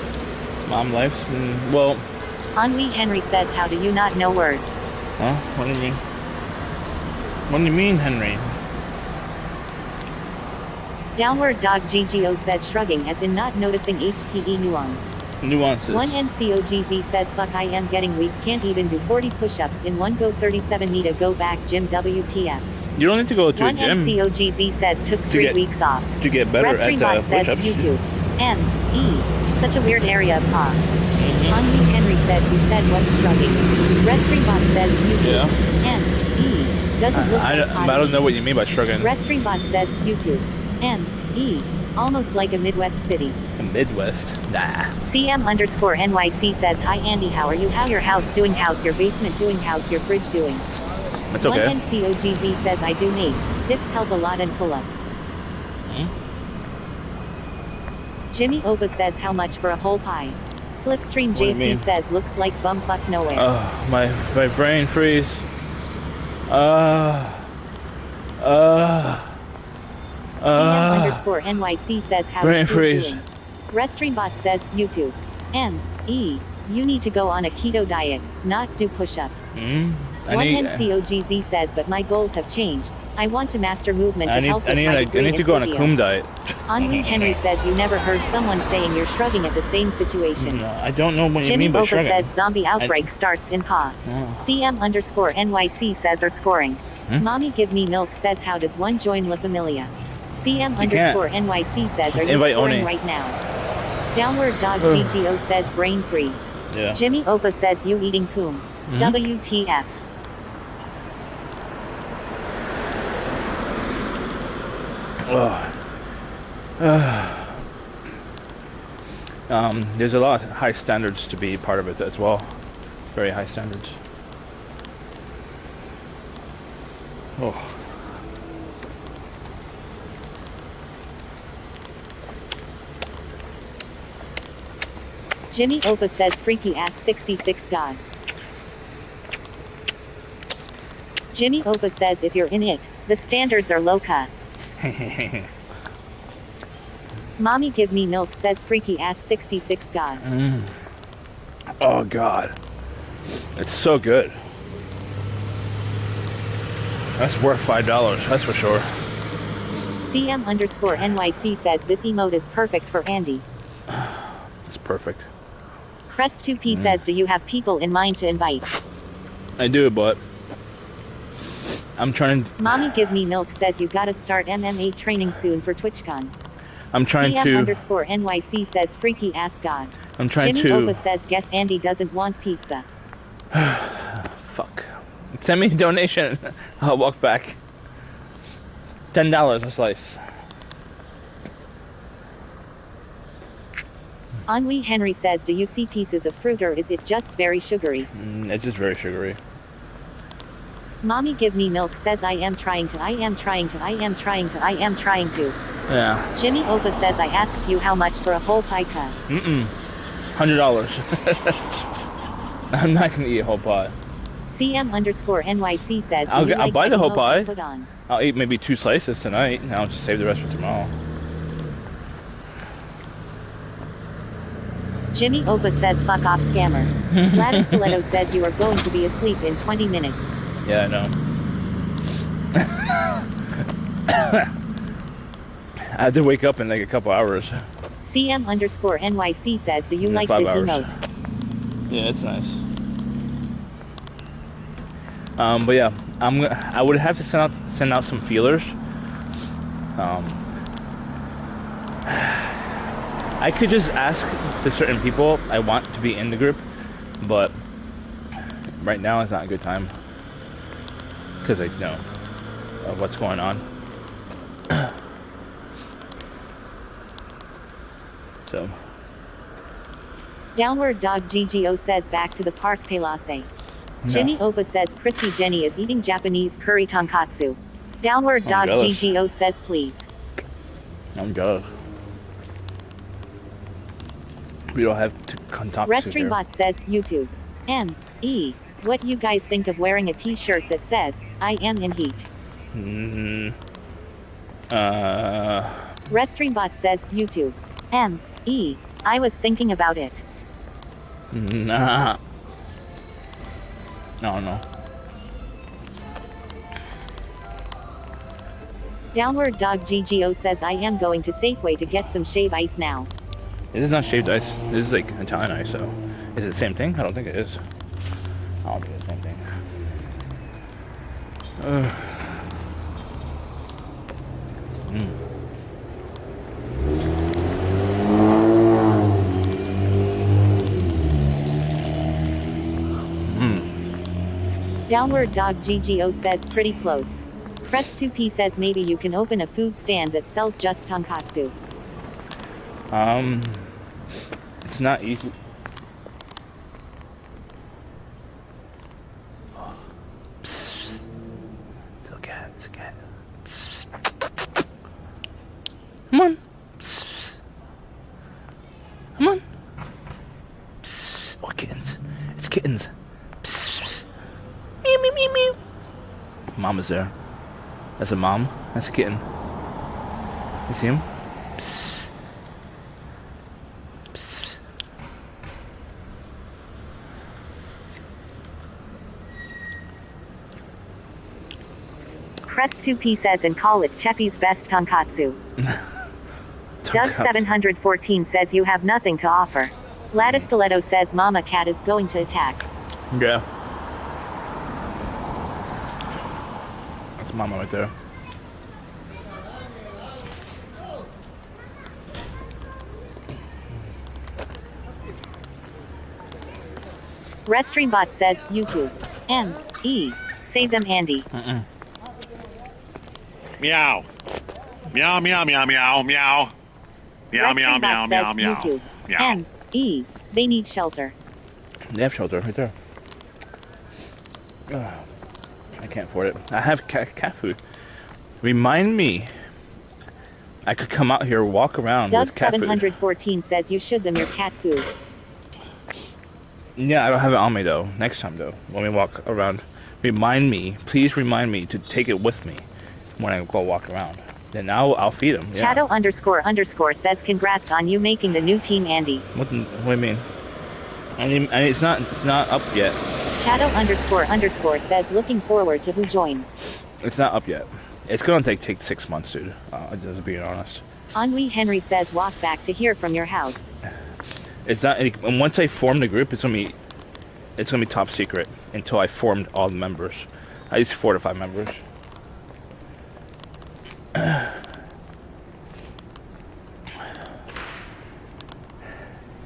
Mom life? Well, Henri Henry says, how do you not know words? huh? What do you mean? What do you mean, Henry? Downward dog GGO says, shrugging as in not noticing HTE nuance. Nuances. 1NCOGZ says, fuck, I am getting weak, can't even do 40 push-ups in one go. 37 need to go back gym WTF. You don't need to go to a gym 1NCOGZ says, took 3 weeks off. to get better at Restaurant says, push-ups. YouTube. M-E, such a weird area of talk. Henri Henry says, you said what's shrugging. Restaurant says, YouTube. Yeah. M-E, doesn't look like I don't know what you mean by shrugging. Restaurant says, YouTube. M-E, almost like a Midwest city. The Midwest? Nah. CM_NYC says, hi Andy, how are you? How your house doing? How's your basement doing? How's your fridge doing? That's okay. 1NCOGZ says, I do me. Dips help a lot and pull-ups. Jimmy Oba says, how much for a whole pie? Slipstream What do you mean? JC says, looks like bumfuck nowhere. Oh, my brain freeze. CM_NYC says how Brain is food freeze. doing? Restreambot says YouTube. You need to go on a keto diet, not do push-ups. One NCOGZ says, but my goals have changed. I want to master movement to help with my degree I need to go on a physio. Coom diet. Henri Henry says you never heard someone saying you're shrugging at the same situation. No, I don't know what you Jimmy mean by Opa shrugging. says zombie outbreak starts in Pa. CM_NYC says are scoring. Mommy give me milk says how does one join La Familia? CM_NYC says are you Invite scoring Oni. right now? Downward Dog GGO says brain freeze. Yeah. Jimmy Opa says you eating coom. WTF. There's a lot of high standards to be part of it as well. Very high standards. Oh. Jimmy Opa says freaky ass 66 God. Jimmy Opa says if you're in it, the standards are low cut. Mommy give me milk says freaky ass 66 God. Oh God. It's so good. That's worth $5, that's for sure. CM_NYC says this emote is perfect for Andy. It's perfect. Crest2P says do you have people in mind to invite? I do, but I'm trying to... Mommy give me milk says you gotta start MMA training soon for TwitchCon. I'm trying to... CM_NYC says freaky ass God. I'm trying Jimmy to... Opa says guess Andy doesn't want pizza. Fuck. Send me a donation. I'll walk back. $10 a slice. Henri Henry says do you see pieces of fruit or is it just very sugary? It's just very sugary. Mommy give me milk says I am trying to. Yeah. Jimmy Opa says I asked you how much for a whole pie cut. $100. I'm not gonna eat a whole pie. CM_NYC says I'll buy the whole pie. put on? I'll eat maybe 2 slices tonight, and I'll just save the rest for tomorrow. Jimmy Opa says fuck off scammer. Gladys Stiletto says you are going to be asleep in 20 minutes. Yeah, I know. I have to wake up in like a couple hours. CM_NYC says do you like 5 this hours. emote? Yeah, it's nice. But yeah, I would have to send out some feelers. I could just ask the certain people I want to be in the group, but right now is not a good time because I know what's going on. So. Downward Dog GGO says back to the park Pelase. No. Jimmy Opa says Chrissy Jenny is eating Japanese curry tonkatsu. Downward Dog jealous. GGO says please. I'm jealous. We don't have to contact Restreambot says YouTube. M.E. What you guys think of wearing a t-shirt that says, I am in heat? Restreambot says YouTube. M.E. I was thinking about it. Nah. No. Downward Dog GGO says I am going to Safeway to get some shave ice now. This is not shaved ice. This is like Italian ice, so. Is it the same thing? I don't think it is. I don't think it's the same thing. Downward Dog GGO says pretty close. Crest2P says maybe you can open a food stand that sells just tonkatsu. It's not easy. It's okay. It's okay. Come on. Come on. Oh, kittens. It's kittens. Meow, meow, meow, meow. Mama's there. That's a mom. That's a kitten. You see him? Psst. Psst. Crest 2P says and call it Cheppy's best tonkatsu. Doug 714 says you have nothing to offer. Lattice Stiletto says Mama Cat is going to attack. Yeah. That's Mama right there. Restreambot says YouTube. M.E. Save them, Andy. Meow. Meow, meow, meow, meow, meow. Meow, meow, meow, meow, meow. YouTube. Meow. M.E. They need shelter. They have shelter right there. I can't afford it. I have cat food. Remind me. I could come out here, walk around Doug with cat 714 says you should them your cat food. Yeah, I don't have it on me though. Next time though, when we walk around, remind me. Please remind me to take it with me when I go walk around. Then I'll feed them. Yeah. Shadow __ says congrats on you making the new team, Andy. What do you mean? I mean, it's not up yet. Shadow __ says looking forward to who joins. It's not up yet. It's gonna take 6 months, dude. Just being honest. Ennui Henry says walk back to hear from your house. It's not. And once I form the group, it's gonna be top secret until I formed all the members. At least 4 to 5 members.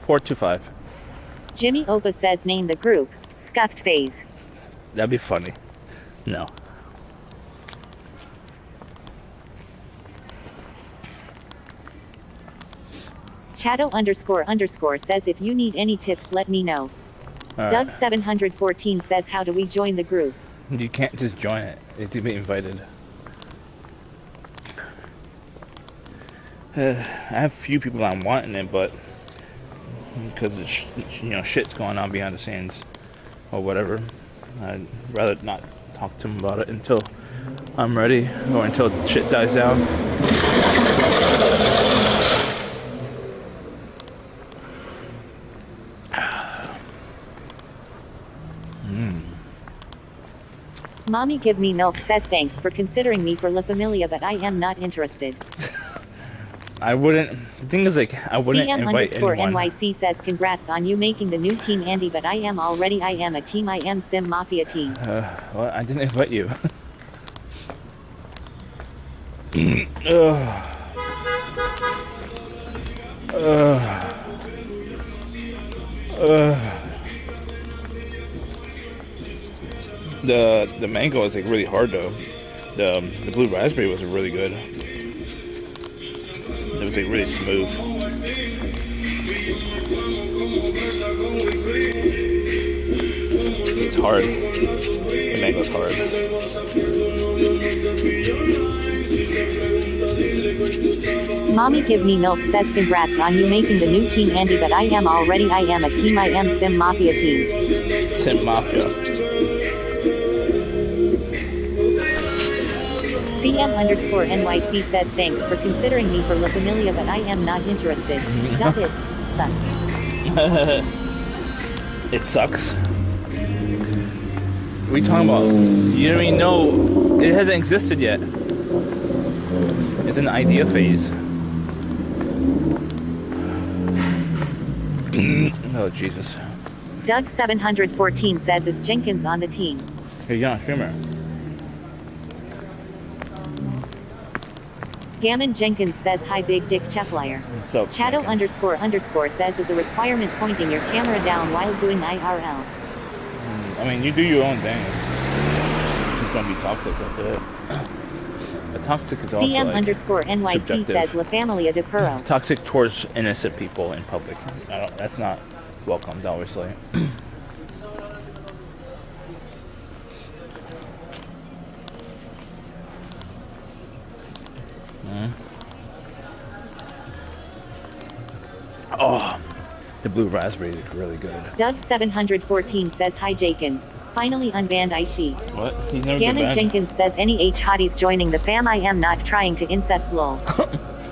4 to 5. Jimmy Opa says name the group. Scuffed phase. That'd be funny. No. Shadow __ says if you need any tips, let me know. All Doug right. 714 says how do we join the group? You can't just join it. You have to be invited. I have a few people I'm wanting it, but because shit's going on behind the scenes or whatever, I'd rather not talk to them about it until I'm ready or until shit dies down. Mommy Give Me Milk says thanks for considering me for La Familia, but I am not interested. I wouldn't. The thing is, like, I wouldn't CM invite _ anyone. NYC says congrats on you making the new team, Andy, but I am a team. I am Sim Mafia team. Well, I didn't invite you. The mango is like really hard though. The blue raspberry was really good. It was like really smooth. It's hard. The mango's hard. Mommy Give Me Milk says congrats on you making the new team, Andy, but I am a team. I am Sim Mafia team. Sim Mafia. CM _ NYC said thanks for considering me for La Familia, but I am not interested. Does it suck? It sucks. What are you talking about? You don't even know. It hasn't existed yet. It's in the idea phase. Oh, Jesus. Doug 714 says is Jenkins on the team. Hey, you're not a streamer. Gammon Jenkins says hi big dick Cheflier. So Shadow _ says is a requirement pointing your camera down while doing IRL. I mean, you do your own thing. Just don't be toxic with it. A toxic is also CM like _ NYC subjective. says La Familia de Puro. Toxic towards innocent people in public. That's not welcomed, obviously. Oh, the blue raspberry is really good. Doug 714 says hi Jenkins. Finally unbanned IC. What? He's never been Gammon banned. Jenkins says any H hotties joining the fam. I am not trying to incest lol.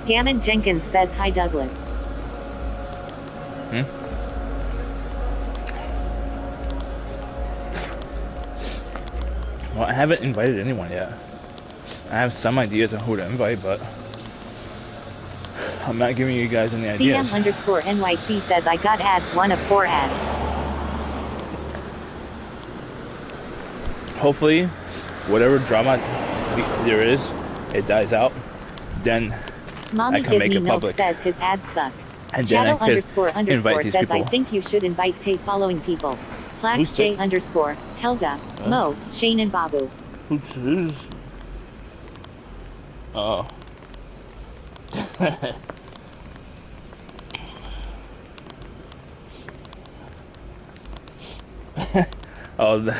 Gammon Jenkins says hi Douglas. Well, I haven't invited anyone yet. I have some ideas on who to invite, but I'm not giving you guys any ideas. CM_NYC says I got ads, 1 of 4 ads. Hopefully, whatever drama there is, it dies out. Then Mommy I can make Give it Me Milk public. says his ads suck. And then I could invite these says people. I think you should invite Tay following people. Flax Who's J Tay? underscore, Helga, Mo, Shane and Babu. Who's? Oh. Oh.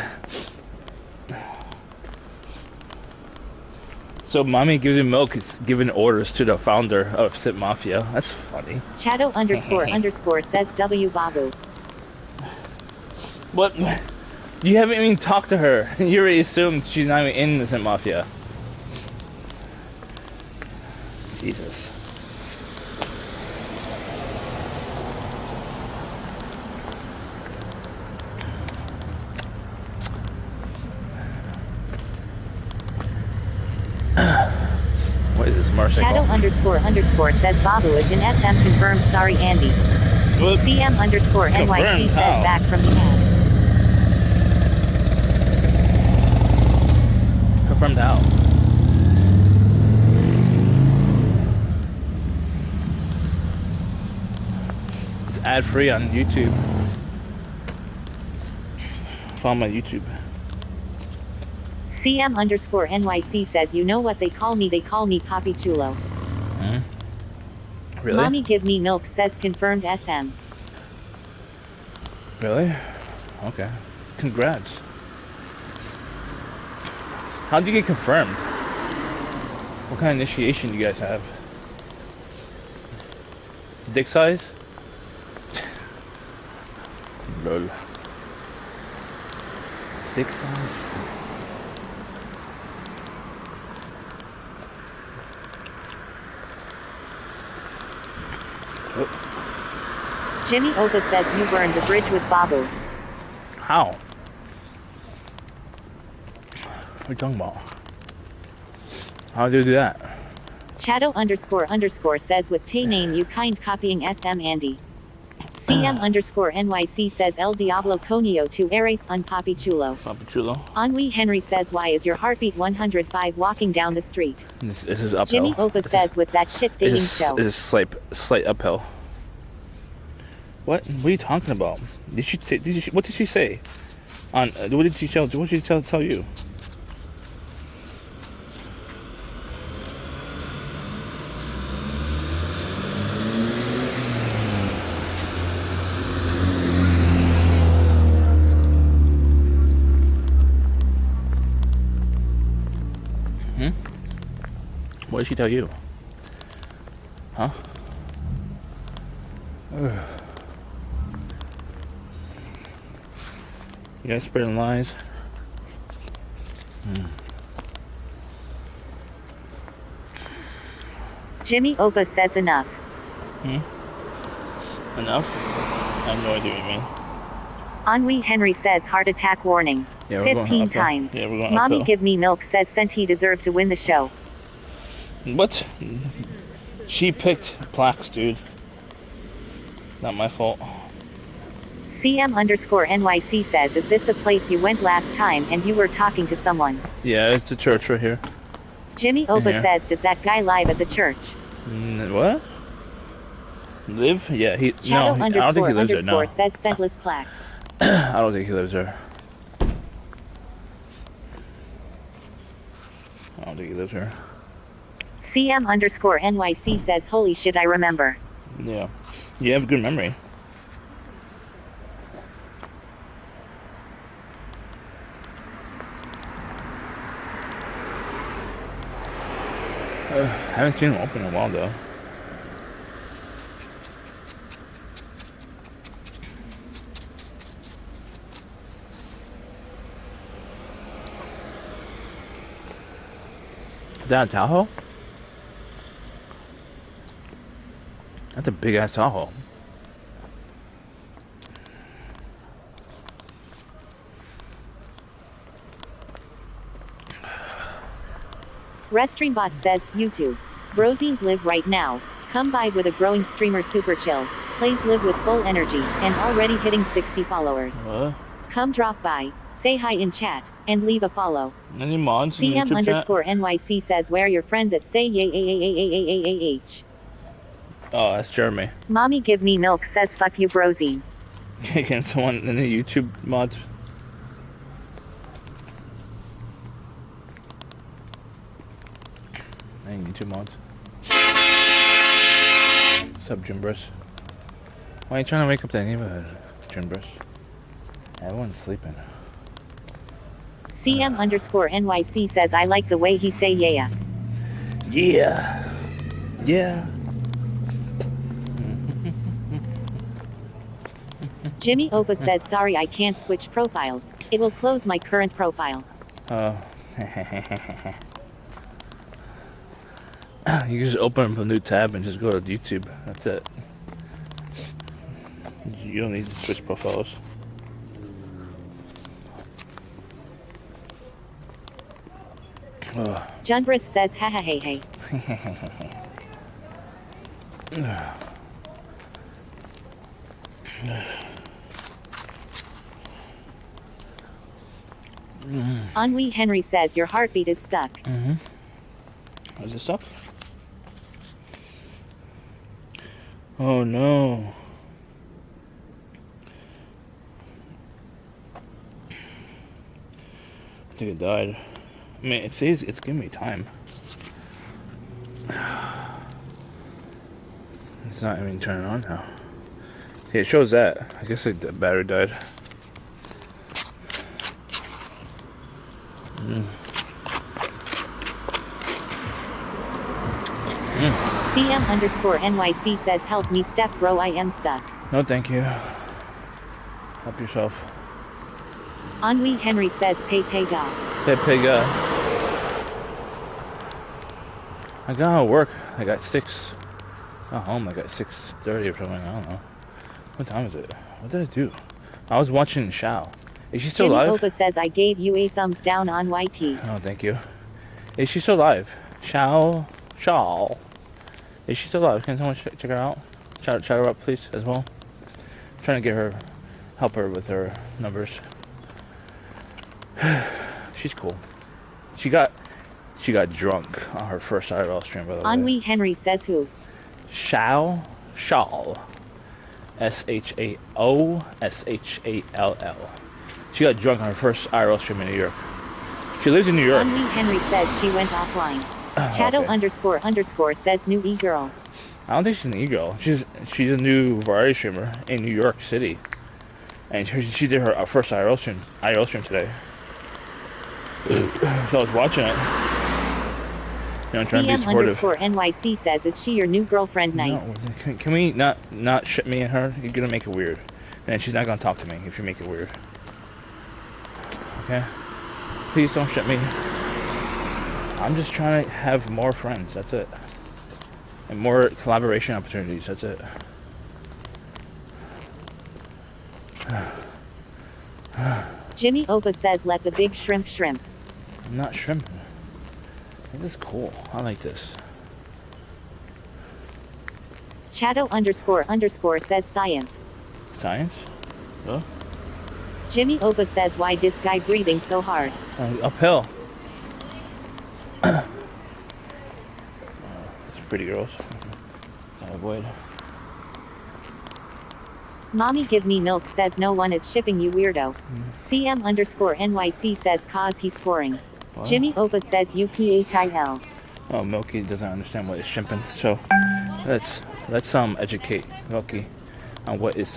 So mommy gives you milk is giving orders to the founder of Sip Mafia. That's funny. Shadow__ says W Babu. What? You haven't even talked to her. You already assumed she's not even in the Sip Mafia. Jesus. What is this motorcycle? Shadow__ says Babu is in SM confirmed. Sorry Andy. What? CM_NYC Confirmed, says how? back from the ad. Confirmed how? It's ad free on YouTube. Follow my YouTube. CM_NYC says you know what they call me Papi Chulo. Really? Mommy Give Me Milk says confirmed SM. Really? Okay. Congrats. How'd you get confirmed? What kind of initiation do you guys have? Dick size? Lol. Dick size? Jimmy Oka says you burned the bridge with Babu. How? What are you talking about? How do you do that? Shadow__ says with Tay name you kind copying SM Andy. CM_NYC says El Diablo Conio to Eres un Papi Chulo. Papi Chulo. Ennui Henry says why is your heartbeat 105 walking down the street? This is uphill. Jimmy Oka says with that shit dating show. This is slight uphill. What are you talking about? Did she say? What did she say? On what did she tell? What did she tell you? What did she tell you? Huh? Ugh. You guys spreading lies? Jimmy Oka says enough. Enough? I have no idea what you mean. Ennui Henry says heart attack warning. Yeah, we're going 15 uphill. times. Yeah, we're going Mommy uphill. Give Me Milk says Senti deserved to win the show. What? She picked plaques, dude. Not my fault. CM_NYC says is this the place you went last time and you were talking to someone? Yeah, it's a church right here. Jimmy Oba Yeah. says does that guy live at the church? What? Live? Yeah, he. No, I don't think he lives there. No, says scentless plaques. I don't think he lives there. I don't think he lives here. CM_NYC says holy shit I remember. Yeah, you have a good memory. Haven't seen him open in a while though. Down Tahoe? That's a big ass Tahoe. Restreambot says, YouTube. Brosines live right now. Come by with a growing streamer super chill. Plays live with full energy, and already hitting 60 followers. What? Come drop by, say hi in chat, and leave a follow. Any mods in CM YouTube underscore NYC says, where your friend that say yay. Oh, that's Jeremy. Mommy give me milk says, fuck you brosine. Can someone in the YouTube mods? Any YouTube mods? What's up, Jimbris? Why are you trying to wake up that neighborhood, Jimbris? Everyone's sleeping. CM underscore NYC says, I like the way he say yeah. Yeah. Yeah. Jimmy Opa says, sorry I can't switch profiles. It will close my current profile. Oh. You just open up a new tab and just go to YouTube. That's it. You don't need to switch profiles. Junbris says, ha ha hey hey. Ennui Henry says, your heartbeat is stuck. Is it stuck? Oh no. I think it died. I mean, it says it's giving me time. It's not even turning on now. Yeah, it shows that. I guess the battery died. CM underscore NYC says, help me Steph bro, I am stuck. No, thank you. Help yourself. Ennui Henry says, pay ga. Pay ga. I got out of work. I got 6. Got home. I got 6:30 or something. I don't know. What time is it? What did I do? I was watching Shao. Is she still Jimmy alive? Opa says, I gave you a thumbs down on YT. Oh, thank you. Is she still alive? Shao. Is she still alive? Can someone check her out? Shout her up, please, as well. I'm trying to get her, help her with her numbers. She's cool. She got drunk on her first IRL stream, by the way. Ennui Henry says who? Shao. SHAOL. She got drunk on her first IRL stream in New York. She lives in New York. Ennui Henry says she went offline. Shadow underscore says new e-girl. I don't think she's an e-girl. She's a new variety streamer in New York City. And she did her first IRL stream today. So I was watching it. You know, I'm trying to be CM supportive. underscore NYC says, is she your new girlfriend? Nice. No, can we not ship me and her? You're gonna make it weird. And she's not gonna talk to me if you make it weird. Okay? Please don't ship me. I'm just trying to have more friends, that's it. And more collaboration opportunities, that's it. Jimmy Opa says, let the big shrimp. I'm not shrimping. This is cool. I like this. Shadow underscore says science. Science? Oh. Jimmy Opa says, why this guy breathing so hard? Uphill. That's pretty gross. I'll avoid. Mommy give me milk says no one is shipping you weirdo. CM underscore NYC says cause he's scoring. What? Jimmy Opa says UPHIL. Oh, Milky doesn't understand what is shipping. So let's educate Milky on what is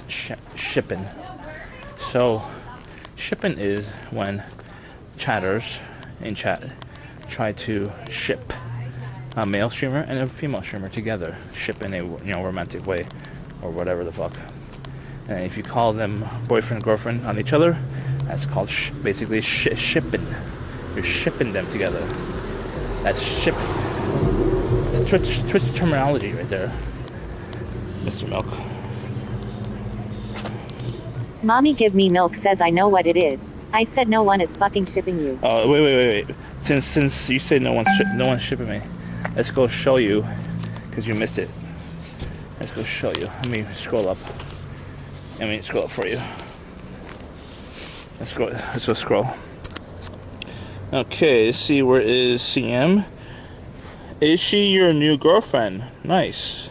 shipping. So shipping is when chatters in chat try to ship a male streamer and a female streamer together, ship in a romantic way or whatever the fuck. And if you call them boyfriend girlfriend on each other, that's called basically shipping. You're shipping them together. That's ship. Twitch terminology right there, Mr. Milk. Mommy Give Me Milk says I know what it is. I said no one is fucking shipping you. Oh, wait. Since you say no one's shipping me, let's go show you, because you missed it. Let's go show you. Let me scroll up. Let me scroll up for you. Let's go scroll. Okay, let's see, where is CM? Is she your new girlfriend? Nice.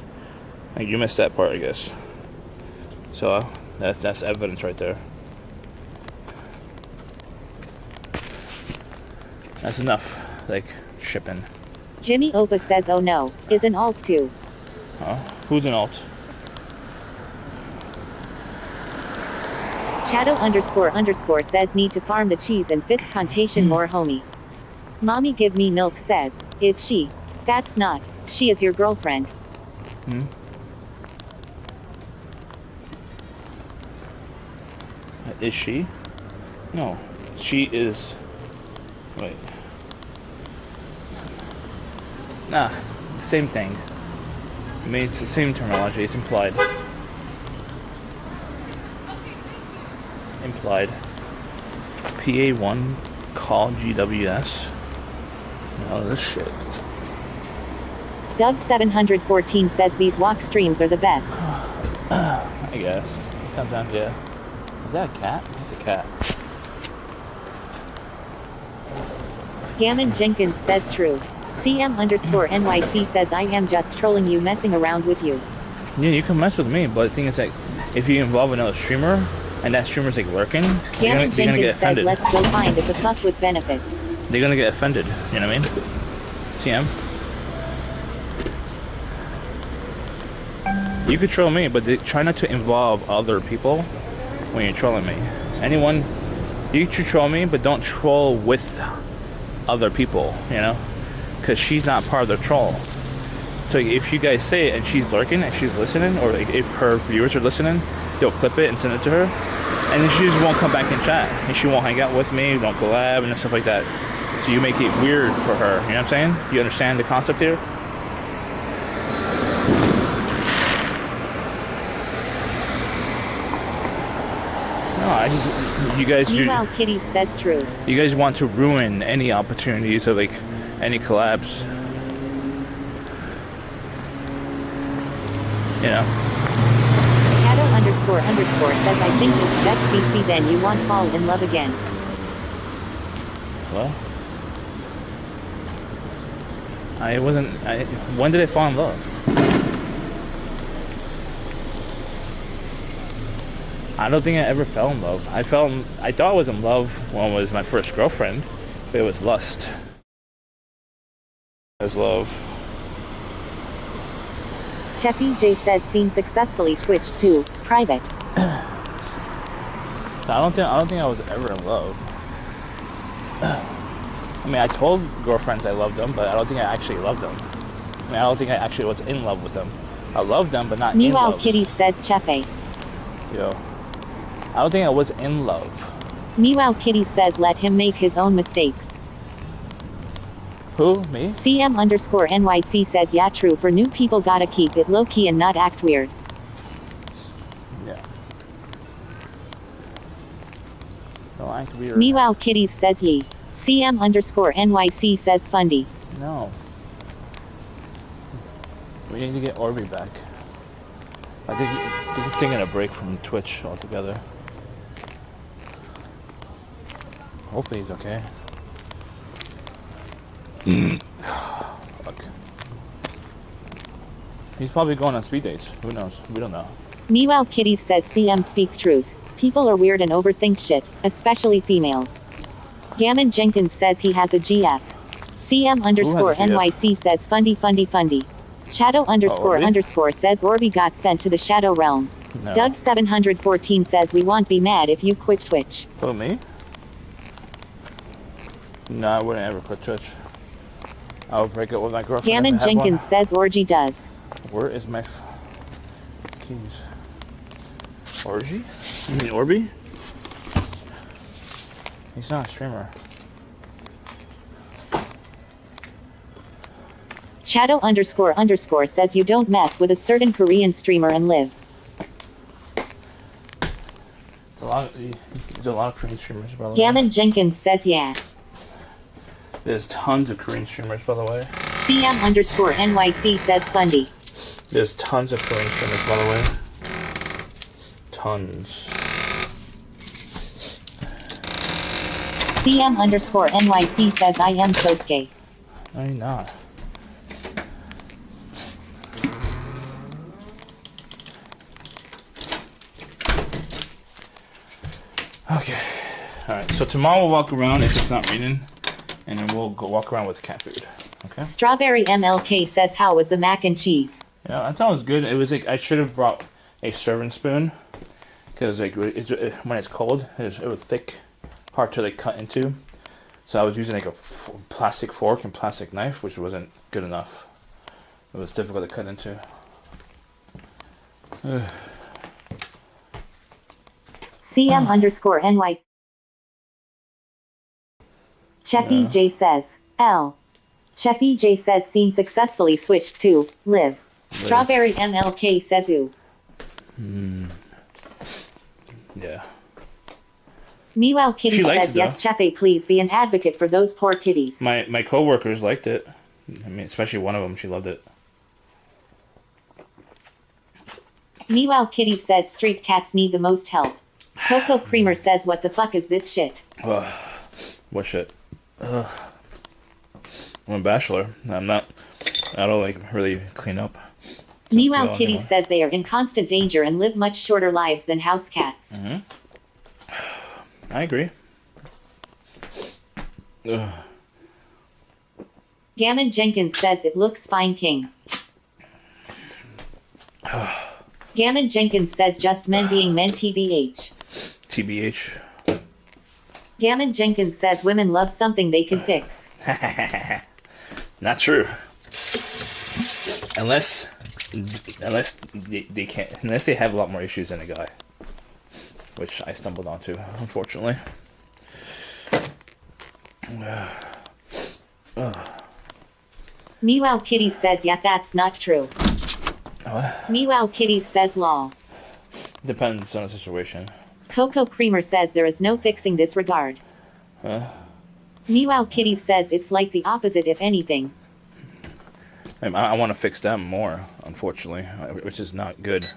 You missed that part, I guess. So that's evidence right there. That's enough, like, shipping. Jimmy Opa says oh no, is an alt too. Huh? Who's an alt? Shadow__ says need to farm the cheese and fifth contation more homie. Mommy Give Me Milk says, is she? That's not. She is your girlfriend. Is she? No. She is... Wait. Nah. Same thing. I mean, it's the same terminology. It's implied. Implied. PA1 call GWS. Oh, this shit. Doug 714 says these walk streams are the best. I guess. Sometimes, yeah. Is that a cat? It's a cat. Gammon Jenkins says true. CM_NYC says I am just trolling you, messing around with you. Yeah, you can mess with me, but the thing is, like, if you involve another streamer, and that streamer's like lurking, they're gonna get offended. Says let's go find us a fuck with benefits. They're gonna get offended, you know what I mean? CM? You could troll me, but try not to involve other people when you're trolling me. Anyone, you can troll me, but don't troll with other people, you know? Because she's not part of the troll. So if you guys say it and she's lurking and she's listening, or like if her viewers are listening, they'll clip it and send it to her, and then she just won't come back and chat, and she won't hang out with me, don't collab and stuff like that. So you make it weird for her, you know what I'm saying? You understand the concept here? No, you guys... Meanwhile, Kitty says true. You guys want to ruin any opportunities of like any collabs. You know. Shadow__ says I think it's best CC then you won't fall in love again. Well, when did I fall in love? I don't think I ever fell in love. I thought I was in love when it was my first girlfriend, but it was lust. It was love. Cheffy J says scene successfully switched to private. I don't think I was ever in love. I mean, I told girlfriends I loved them, but I don't think I actually loved them. I mean, I don't think I actually was in love with them. I loved them, but not in love. Meanwhile, Kitty says Chefe. Yo, I don't think I was in love. Meanwhile, Kitty says let him make his own mistakes. Who? Me? CM_NYC says yeah, true. For new people, gotta keep it low key and not act weird. Yeah. Don't act weird. Meanwhile, Kitty says ye. CM_NYC says fundy. No. We need to get Orby back. I think he's taking a break from Twitch altogether. Hopefully he's okay. Fuck. He's probably going on speed dates. Who knows? We don't know. Meanwhile, Kitty says CM speak truth. People are weird and overthink shit, especially females. Gammon Jenkins says he has a GF. CM_NYC says fundy. Shadow__ says Orby got sent to the Shadow Realm. No. Doug 714 says we won't be mad if you quit Twitch. Who, me? No, I wouldn't ever quit Twitch. I would break up with my girlfriend. Gammon Jenkins says Orgy does. Where is my keys? Orgy? You mean Orby? He's not a streamer. Chato___ says you don't mess with a certain Korean streamer and live. There's a lot of Korean streamers, by the way. Gammon Jenkins says yeah. There's tons of Korean streamers, by the way. CM_NYC says Fundy. There's tons of Korean streamers, by the way. Tons. CM_NYC says I am Sosuke. No, you're not. Okay. Alright, so tomorrow we'll walk around if it's not raining, and then we'll go walk around with cat food. Okay? Strawberry MLK says how was the mac and cheese? Yeah, I thought it was good. It was like I should have brought a serving spoon, because like when it's cold, it was thick, hard to like cut into. So I was using like a plastic fork and plastic knife, which wasn't good enough. It was difficult to cut into. CM_NYC. Cheffy J says L. Cheffy J says scene successfully switched to live. Strawberry MLK says ooh. Yeah. Meow Kitty She liked says it, yes, Chefe, please be an advocate for those poor kitties. My coworkers liked it. I mean, especially one of them, she loved it. Meow Kitty says street cats need the most help. Coco Creamer says what the fuck is this shit? What shit? I'm a bachelor. I don't like really clean up. Meow Kitty says they are in constant danger and live much shorter lives than house cats. I agree. Gammon Jenkins says it looks fine, King. Gammon Jenkins says just men being men, TBH. TBH. Gammon Jenkins says women love something they can fix. Not true. Unless they can't, unless they have a lot more issues than a guy, which I stumbled onto, unfortunately. Meow Kitty says yeah, that's not true. What? Meow Kitty says lol. Depends on the situation. Coco Creamer says there is no fixing this regard. Meow Kitty says it's like the opposite if anything. I want to fix them more, unfortunately, which is not good.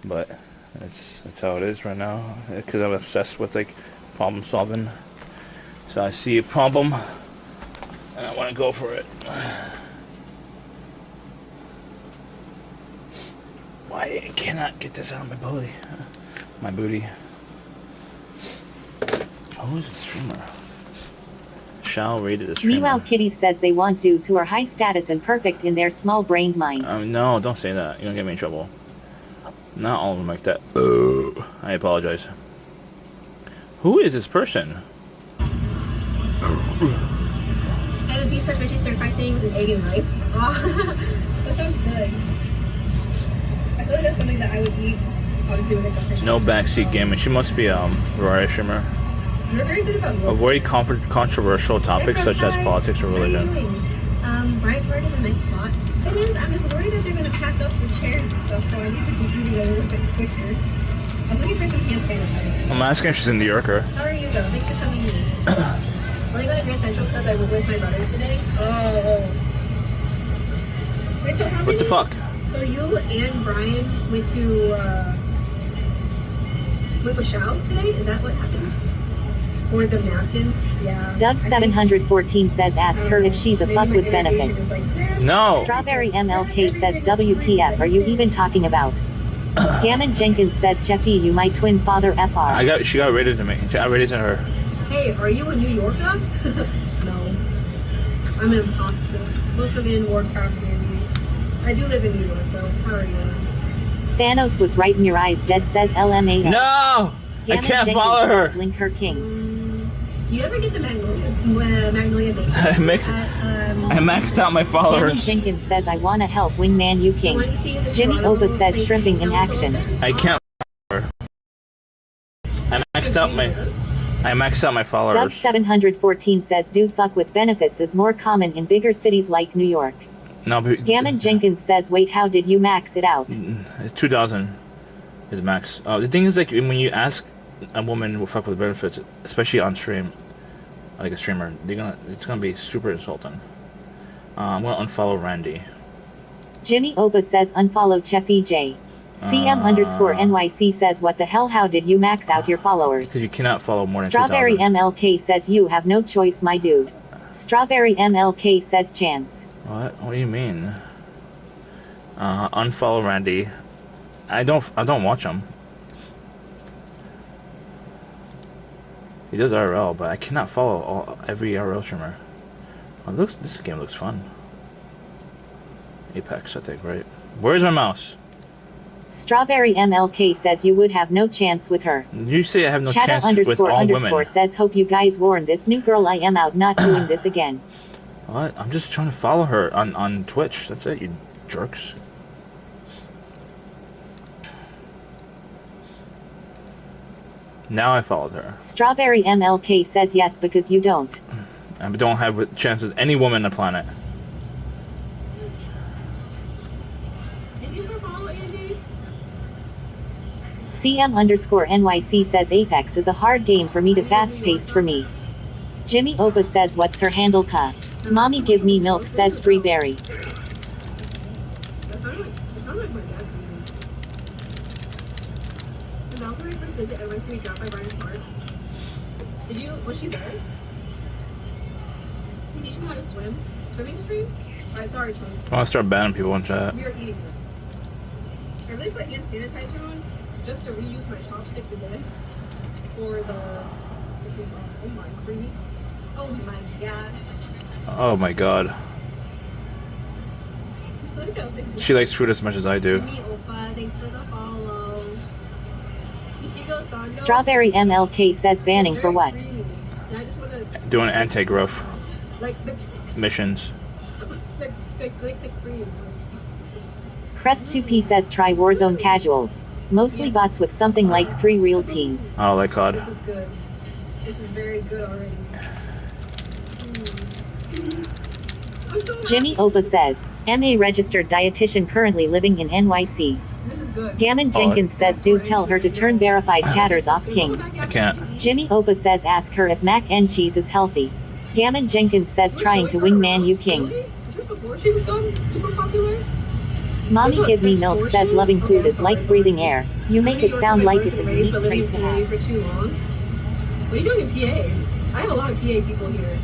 But that's how it is right now, because I'm obsessed with like problem solving. So I see a problem and I want to go for it. Why I cannot get this out of my booty? My booty. Who is the streamer? Shao rated a streamer. Meow Kitty says they want dudes who are high status and perfect in their small-brained minds. No, don't say that. You're gonna get me in trouble. Not all of them like that. I apologize. Who is this person? I would be such veggie stir-fry thing with egg and rice. Oh, that sounds good. I feel like that's something that I would eat, obviously, with like a fish. No backseat gaming. She must be a variety streamer. You're very good about Avoid controversial topics such as politics or religion. Bright Bird is a nice spot. It is. I'm just worried that they're going to pack up the chairs and stuff, so I need to be eating a little bit quicker. I was looking for some hand sanitizer. I'm asking if she's in New Yorker. How are you, though? Thanks for coming in. Only going to Grand Central because I went with my brother today. Oh. Wait, so how What the fuck? So you and Brian went to Shao today? Is that what happened? Or the napkins? Yeah. Doug714 says ask her if she's a fuck with benefits. No. Strawberry MLK says WTF are you even talking about? Gammon Jenkins says Cheffy you my twin father FR. She got rated to me. She got rated to her. Hey, are you a New Yorker? No. I'm an imposter. Welcome in Warcraft Gaming. I do live in New York though. How are you? Thanos was right in your eyes dead says LMA. No! I can't follow her. Link her king. Do you ever get the Magnolia Bacon? I maxed out my followers. Gammon Jenkins says I wanna help wingman you king. Jimmy Oba says shrimping in action. I can't follow her. I maxed out my... I maxed out my followers. Doug714 says dude fuck with benefits is more common in bigger cities like New York. No, but Gammon Jenkins says wait, how did you max it out? 2,000 is max. The thing is, like, when you ask a woman who fuck with benefits, especially on stream, like a streamer, it's gonna be super insulting. I'm gonna unfollow Randy. Jimmy Oba says unfollow Cheffy J. CM_NYC says what the hell, how did you max out your followers? Because you cannot follow more than Strawberry 2,000. MLK says you have no choice, my dude. Strawberry MLK says chance. What do you mean? Unfollow Randy. I don't watch him. He does IRL, but I cannot follow every IRL streamer. This game looks fun. Apex, I think, right? Where's my mouse? Strawberry MLK says you would have no chance with her. You say I have no Chatta chance with all women. says hope you guys warn this new girl I am out, not doing this again. What? I'm just trying to follow her on Twitch. That's it, you jerks. Now I followed her. Strawberry MLK says yes because you don't. I don't have a chance with any woman on the planet. CM_NYC says Apex is a hard game for me to fast-paced for me. Jimmy Opa says what's her handle ka? Mommy give me milk says Free Berry. That sounded like my dad's name. The Valkyrie first visit, everyone see me dropped by Brian Park. Was she there? We teach me how to swim? Swimming stream? Alright, sorry, Chum. I want to start banning people in chat. We are eating this. I really put hand sanitizer on just to reuse my chopsticks again for the oh my creamy. Oh my god. Oh my god. She likes food as much as I do. Jimmy Opa, thanks for the follow. Ichigo-san, no. Strawberry MLK says banning for what? Creamy. And I just wanna, Doing anti-growth like the missions. like the cream. Crest2P says try Warzone casuals. Mostly bots with something like 3 real teams. Oh, like COD. This is good. This is very good already. I'm so Jimmy Opa says, MA registered dietitian currently living in NYC. This is good. Gammon Jenkins says dude tell her to turn verified chatters off King. I can't. Jimmy Opa says ask her if mac and cheese is healthy. Gammon Jenkins says trying to wingman you King. Is this before she was done super popular? Mommy give me milk says loving food is like breathing air. You make it sound like it's a unique trait to have. For too long. What are you doing in PA? I have a lot of PA people here.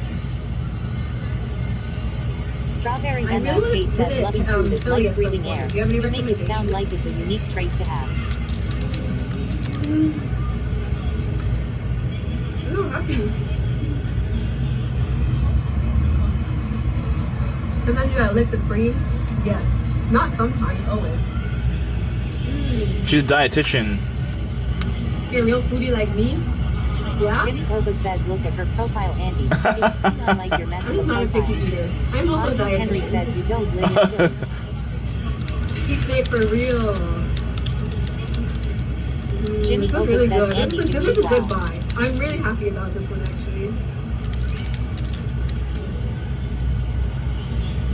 Strawberry I really MLK wanna says visit, loving food is Philly like at some breathing point. air. Do you have any You make it sound recommendations? like it's a unique trait to have. I'm so happy. Sometimes you gotta lick the cream. Yes. Not sometimes, always. She's a dietitian. You're a real foodie like me? Yeah? Jimmy Oba says look at her profile, Andy. It's unlike your I'm message just not a picky profile. eater. I'm also a Austin Henry dietitian. says you don't live in Keep it for real. Jimmy This was Oba really says good. Andy This you was a did good well. buy. I'm really happy about this one actually.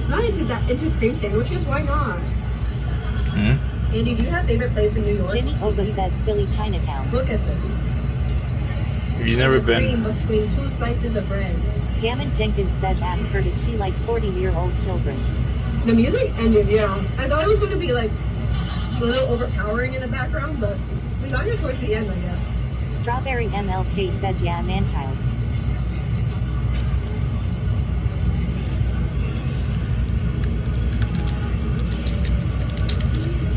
Not into cream sandwiches, why not? Hmm? Andy, do you have favorite place in New York? Jimmy Oba says Philly Chinatown. Look at this. You've never There's a cream been. between 2 slices of bread. Gammon Jenkins says ask her does she like 40-year-old children. The music ended, yeah. I thought it was going to be like a little overpowering in the background, but we got here towards the end, I guess. Strawberry MLK says yeah, man-child.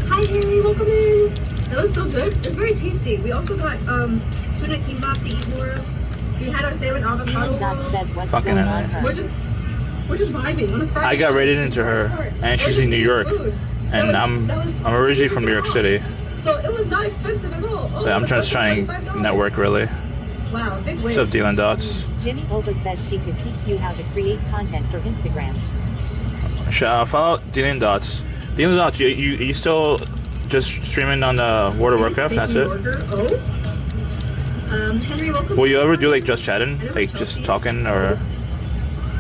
Hi Harry, welcome in. It looks so good. It's very tasty. We also got tuna kimbap to eat more of. We had our salmon avocado Steven Dot roll. says what's Fucking going on A. her. We're just vibing on a Friday. I got rated into her, and she's in New York, and I'm originally from New York City, So it was not expensive at all. so I'm just trying to network really. Wow, big What's win. up, Dylan Dots? Jimmy Oba says she could teach you how to create content for Instagram. Follow Dylan Dots. Dylan Dots, you still just streaming on the World of Warcraft? That's it. Oh? Henry, welcome. Will you ever do like just chatting, like just talking or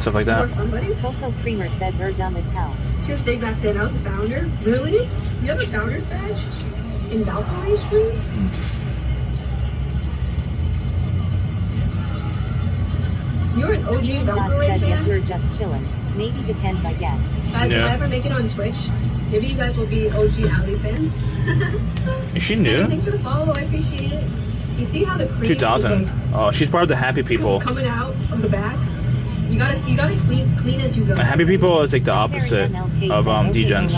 stuff like Or that? somebody? Coco Creamer says her dumb as hell. She was big back then. I was a founder. Really? You have a founder's badge? In Valkyrie stream? You're an OG Dot Valkyrie says yes, fan? we're just chillin'. Maybe depends, I guess. Guys, if Yeah. I ever make it on Twitch, maybe you guys will be OG Ally fans. Is she Hey, new? thanks for the follow. I appreciate it. You see how the cream 2000. is Oh, she's part of the Happy like People. coming out of the back? You gotta clean as you go. Happy People is like the opposite of Degens.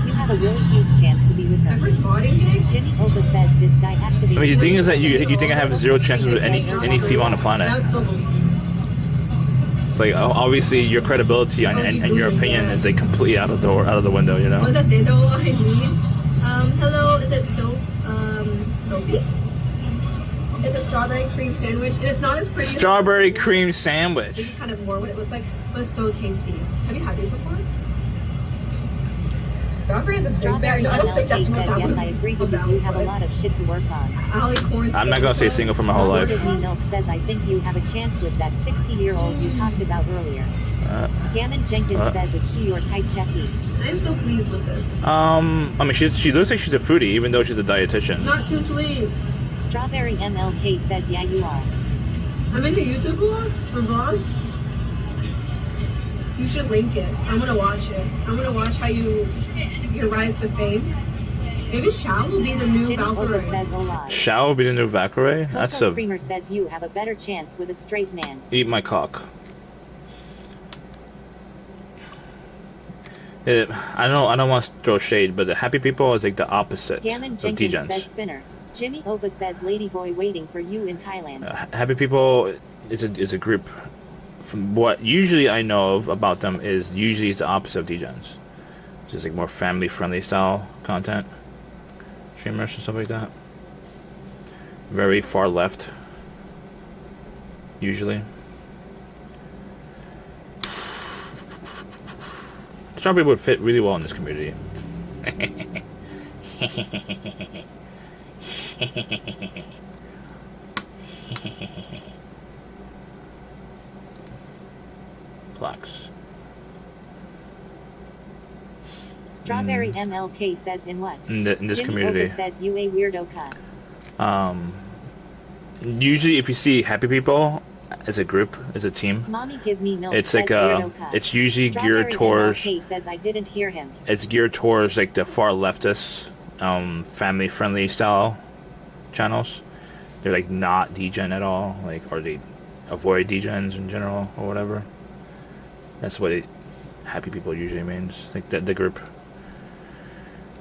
You have a really huge chance to be with My them. first modding gig? Jimmy Opa says this guy activates. I mean, the thing is that you think I have zero chances with any female on the I planet. would still believe. It's like obviously your credibility and your opinion is like completely out of the window, you What was know. that sandal I need? Hello, is it Sophie? It's a strawberry cream sandwich, and it's not as pretty. Strawberry cream This sandwich. is kind of more what it looks like, but it's so tasty. Have you had these before? Strawberry is a big Strawberry bag. No, I don't think that's says what that yes, was I agree because about, you have a but lot of shit to work on. Ollie Corn I'm not gonna say single for my whole life. Disney Milk says I think you have a chance with that 60-year-old you talked about earlier. Gammon Jenkins says is she your type, Jeffy? I'm so pleased with this. I mean, she looks like she's a foodie, even though she's a dietitian. Not too sweet. Strawberry MLK says yeah you are. I'm into YouTube vlog. You should link it. I'm gonna watch it. I'm gonna watch how your rise to fame. Maybe Shao will be the new Jimmy Opa Valkyrie. says oh lie. Shao will be the new Valkyrie. That's Coco a Creamer says you have a better chance with a straight man. eat my cock. I don't want to throw shade, but the Happy People is like the opposite Gammon of Jenkins says Degens. spinner. Jimmy Opa says ladyboy waiting for you in Thailand. Happy People is a group. From what usually I know of about them is usually it's the opposite of Degens. Just like more family friendly style content, streamers and stuff like that. Very far left. Usually. Strawberry would fit really well in this community. Plaques. Strawberry MLK says in what? In this Jimmy community. Opa says you a weirdo cut. Usually if you see Happy People as a group, as a team, Mommy give me milk. it's says like weirdo cut. it's usually Strawberry geared towards MLK says I didn't hear him. it's geared towards like the far leftist family friendly style channels. They're like not degen at all, like, or they avoid degens in general or whatever. That's what Happy People usually means, like the group.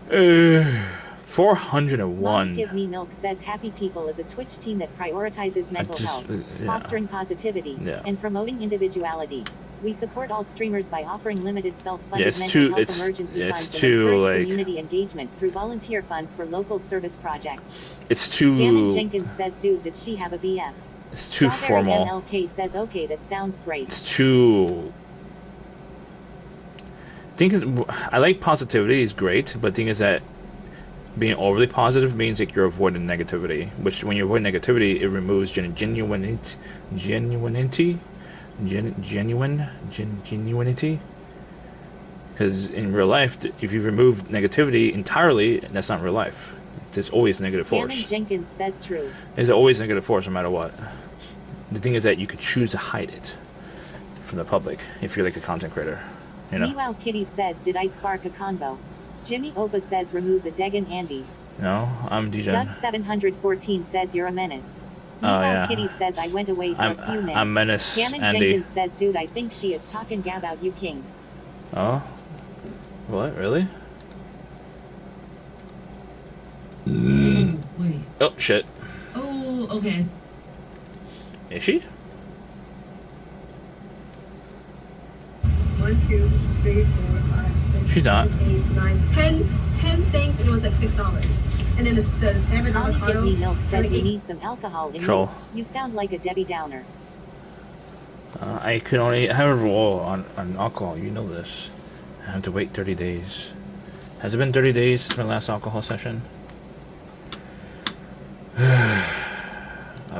401. Mommy give me milk says Happy People is a Twitch team that prioritizes mental health, fostering positivity, and promoting individuality. We support all streamers by offering limited self-funded mental health emergency funds and encourage community engagement through volunteer funds for local service projects. It's too. Gammon Jenkins says, dude, does she have a BF? It's too Strawberry formal. MLK says, okay, that sounds great. It's too. I like positivity is great, but the thing is that being overly positive means like you're avoiding negativity. Which when you avoid negativity, it removes genuinity. Because in real life, if you remove negativity entirely, that's not real life. There's always negative force. Gammon Jenkins says true. There's always negative force no matter what. The thing is that you could choose to hide it from the public if you're like a content creator. You know? Meanwhile, Kitty says, did I spark a convo? Jimmy Opa says, remove the Degan Andes. No, I'm DJ. Doug 714 says, you're a menace. Oh, Meanwhile, yeah. Kitty says, I went away for a few minutes. I'm Menace Gammon Andy. Jenkins says, dude, I think she is talking about you, King. Oh? What? Really? Wait. Oh, shit. Oh, okay. Is she? 1, 2, 3, 4, 5, 6, She's not. 7, 8, 9, 10 things, and it was like $6. And then the salmon Mommy Give avocado. Me Milk says, like you eight- need some alcohol in Troll. you. You sound like a Debbie Downer. I can only have a roll on alcohol. You know this. I have to wait 30 days. Has it been 30 days since my last alcohol session? I've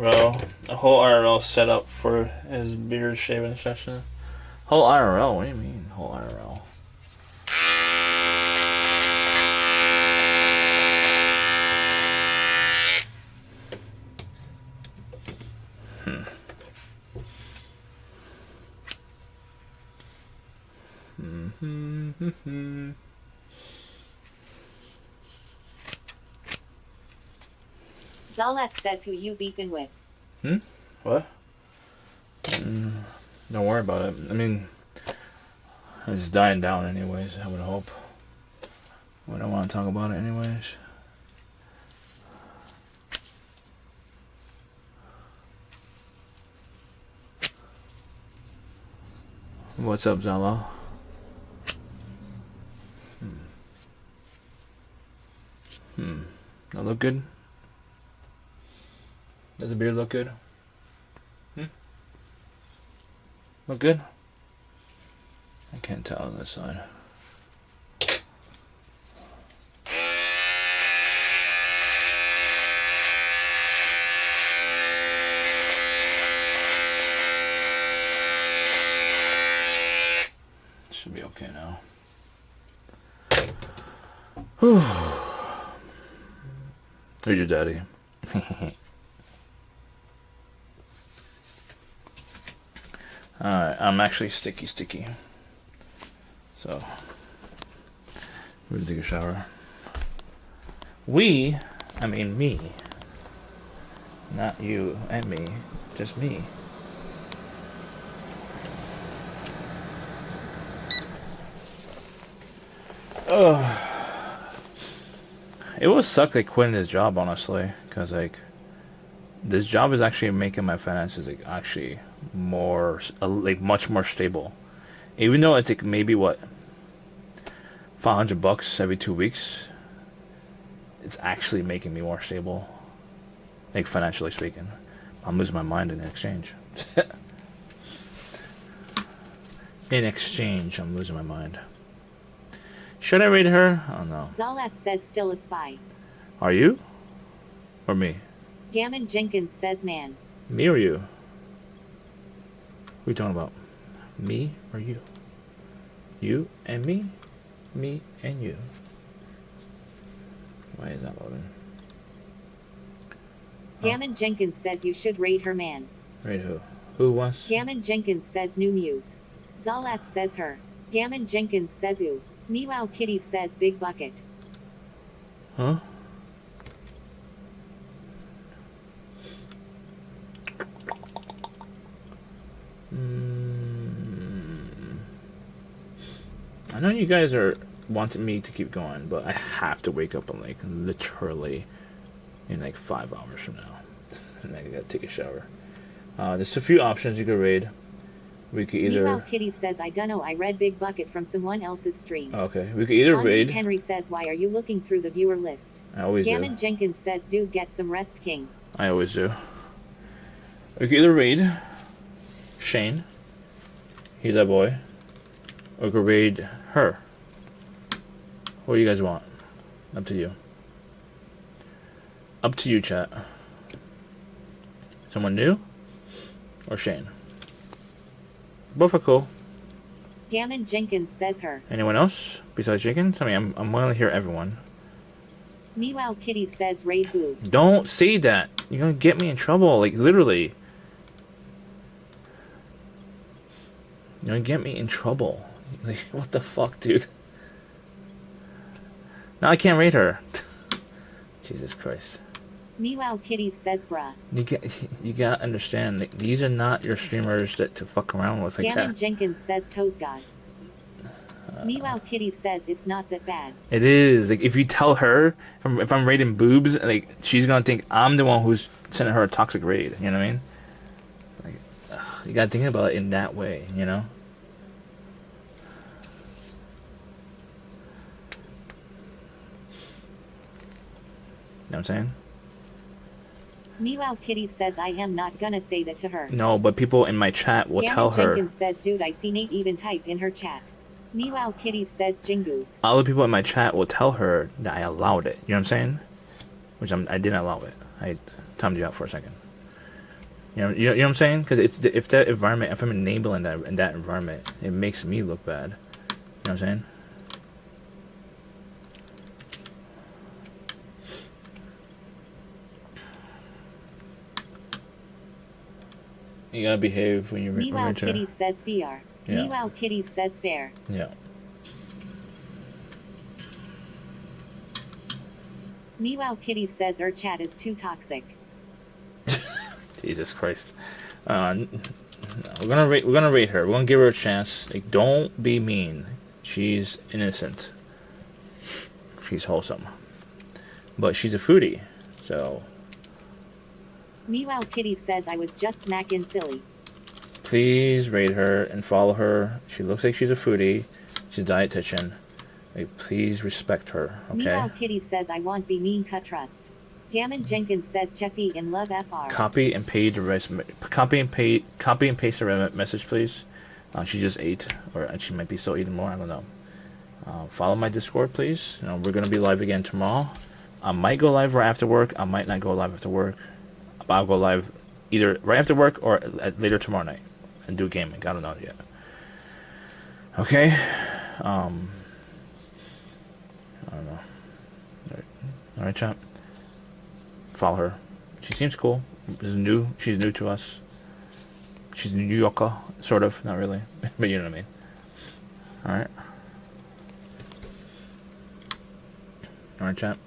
Bro, a whole IRL set up for his beard shaving session. Whole IRL? What do you mean, whole IRL? Zalat says who you beefing with. What? Don't worry about it. I mean, it's dying down anyways, I would hope. We don't want to talk about it anyways. What's up, Zala? That look good? Does the beard look good? Look good? I can't tell on this side. Should be okay now. Whew. Who's your daddy? Alright, I'm actually sticky. So, we're gonna take a shower. I mean me. Not you and me, just me. It would suck like quitting this job, honestly, because like this job is actually making my finances like actually more like much more stable. Even though it's like maybe what $500 every 2 weeks, it's actually making me more stable, like financially speaking. I'm losing my mind in exchange. In exchange, I'm losing my mind. Should I raid her? Oh no. Zalat says still a spy. Are you? Or me? Gammon Jenkins says man. Me or you? What are you talking about? Me or you? You and me? Me and you. Why is that loading? Gammon Jenkins says you should raid her man. Raid who? Who wants? Gammon Jenkins says new muse. Zalat says her. Gammon Jenkins says ooh. Meow Kitty says big bucket. Huh? I know you guys are wanting me to keep going, but I have to wake up in like literally in like 5 hours from now. And I gotta take a shower. There's a few options you could raid. We could either... Meow Kitty says I dunno, I read big bucket from someone else's stream. Okay, we could either raid... Henry says why are you looking through the viewer list? I always do. Gammon Jenkins says dude get some rest king. I always do. We could either raid Shane. He's that boy. Or we could raid her. What do you guys want? Up to you. Up to you, chat. Someone new? Or Shane? Both are cool. Gammon Jenkins says her. Anyone else besides Jenkins? I mean, I'm willing to hear everyone. Meow Kitty says raid boobs. Don't say that. You're gonna get me in trouble. Like, literally. You're gonna get me in trouble. Like, what the fuck, dude? Now I can't raid her. Jesus Christ. Meow Kitty says bruh. You gotta understand, like, these are not your streamers to fuck around with like Gammon that. Jenkins says toes god. Meow Kitty says it's not that bad. It is. Like, if you tell her, if I'm raiding boobs, like, she's gonna think I'm the one who's sending her a toxic raid. You know what I mean? Like, you gotta think about it in that way, you know? You know what I'm saying? Meow Kitty says I am not gonna say that to her. No, but people in my chat will tell her. Jenkins says dude I see Nate even type in her chat. Meow Kitty says Jingoos. All the people in my chat will tell her that I allowed it. You know what I'm saying? Which I didn't allow it. I timed you out for a second. You know what I'm saying? Because it's if that environment, if I'm enabling that in that environment, it makes me look bad. You know what I'm saying? You gotta behave when you're. Meow Kitty says VR. Yeah. Meow Kitty says fair. Yeah. Meow Kitty says our chat is too toxic. Jesus Christ. We're gonna rate her. We're gonna give her a chance. Like, don't be mean. She's innocent. She's wholesome. But she's a foodie, so. Meow Kitty says I was just mackin' silly. Please rate her and follow her. She looks like she's a foodie. She's a dietitian. Like, please respect her, okay? Meow Kitty says I want be mean cut trust. Gammon Jenkins says Cheffy in love FR. Copy and paste her message, please. She just ate, or she might be still eating more. I don't know. Follow my Discord, please. You know, we're gonna be live again tomorrow. I might go live right after work. I might not go live after work. I'll go live either right after work or later tomorrow night and do gaming. I don't know yet. Okay. I don't know. All right, chat. Follow her. She seems cool. She's new to us. She's a New Yorker, sort of. Not really, but you know what I mean. All right. All right, chat.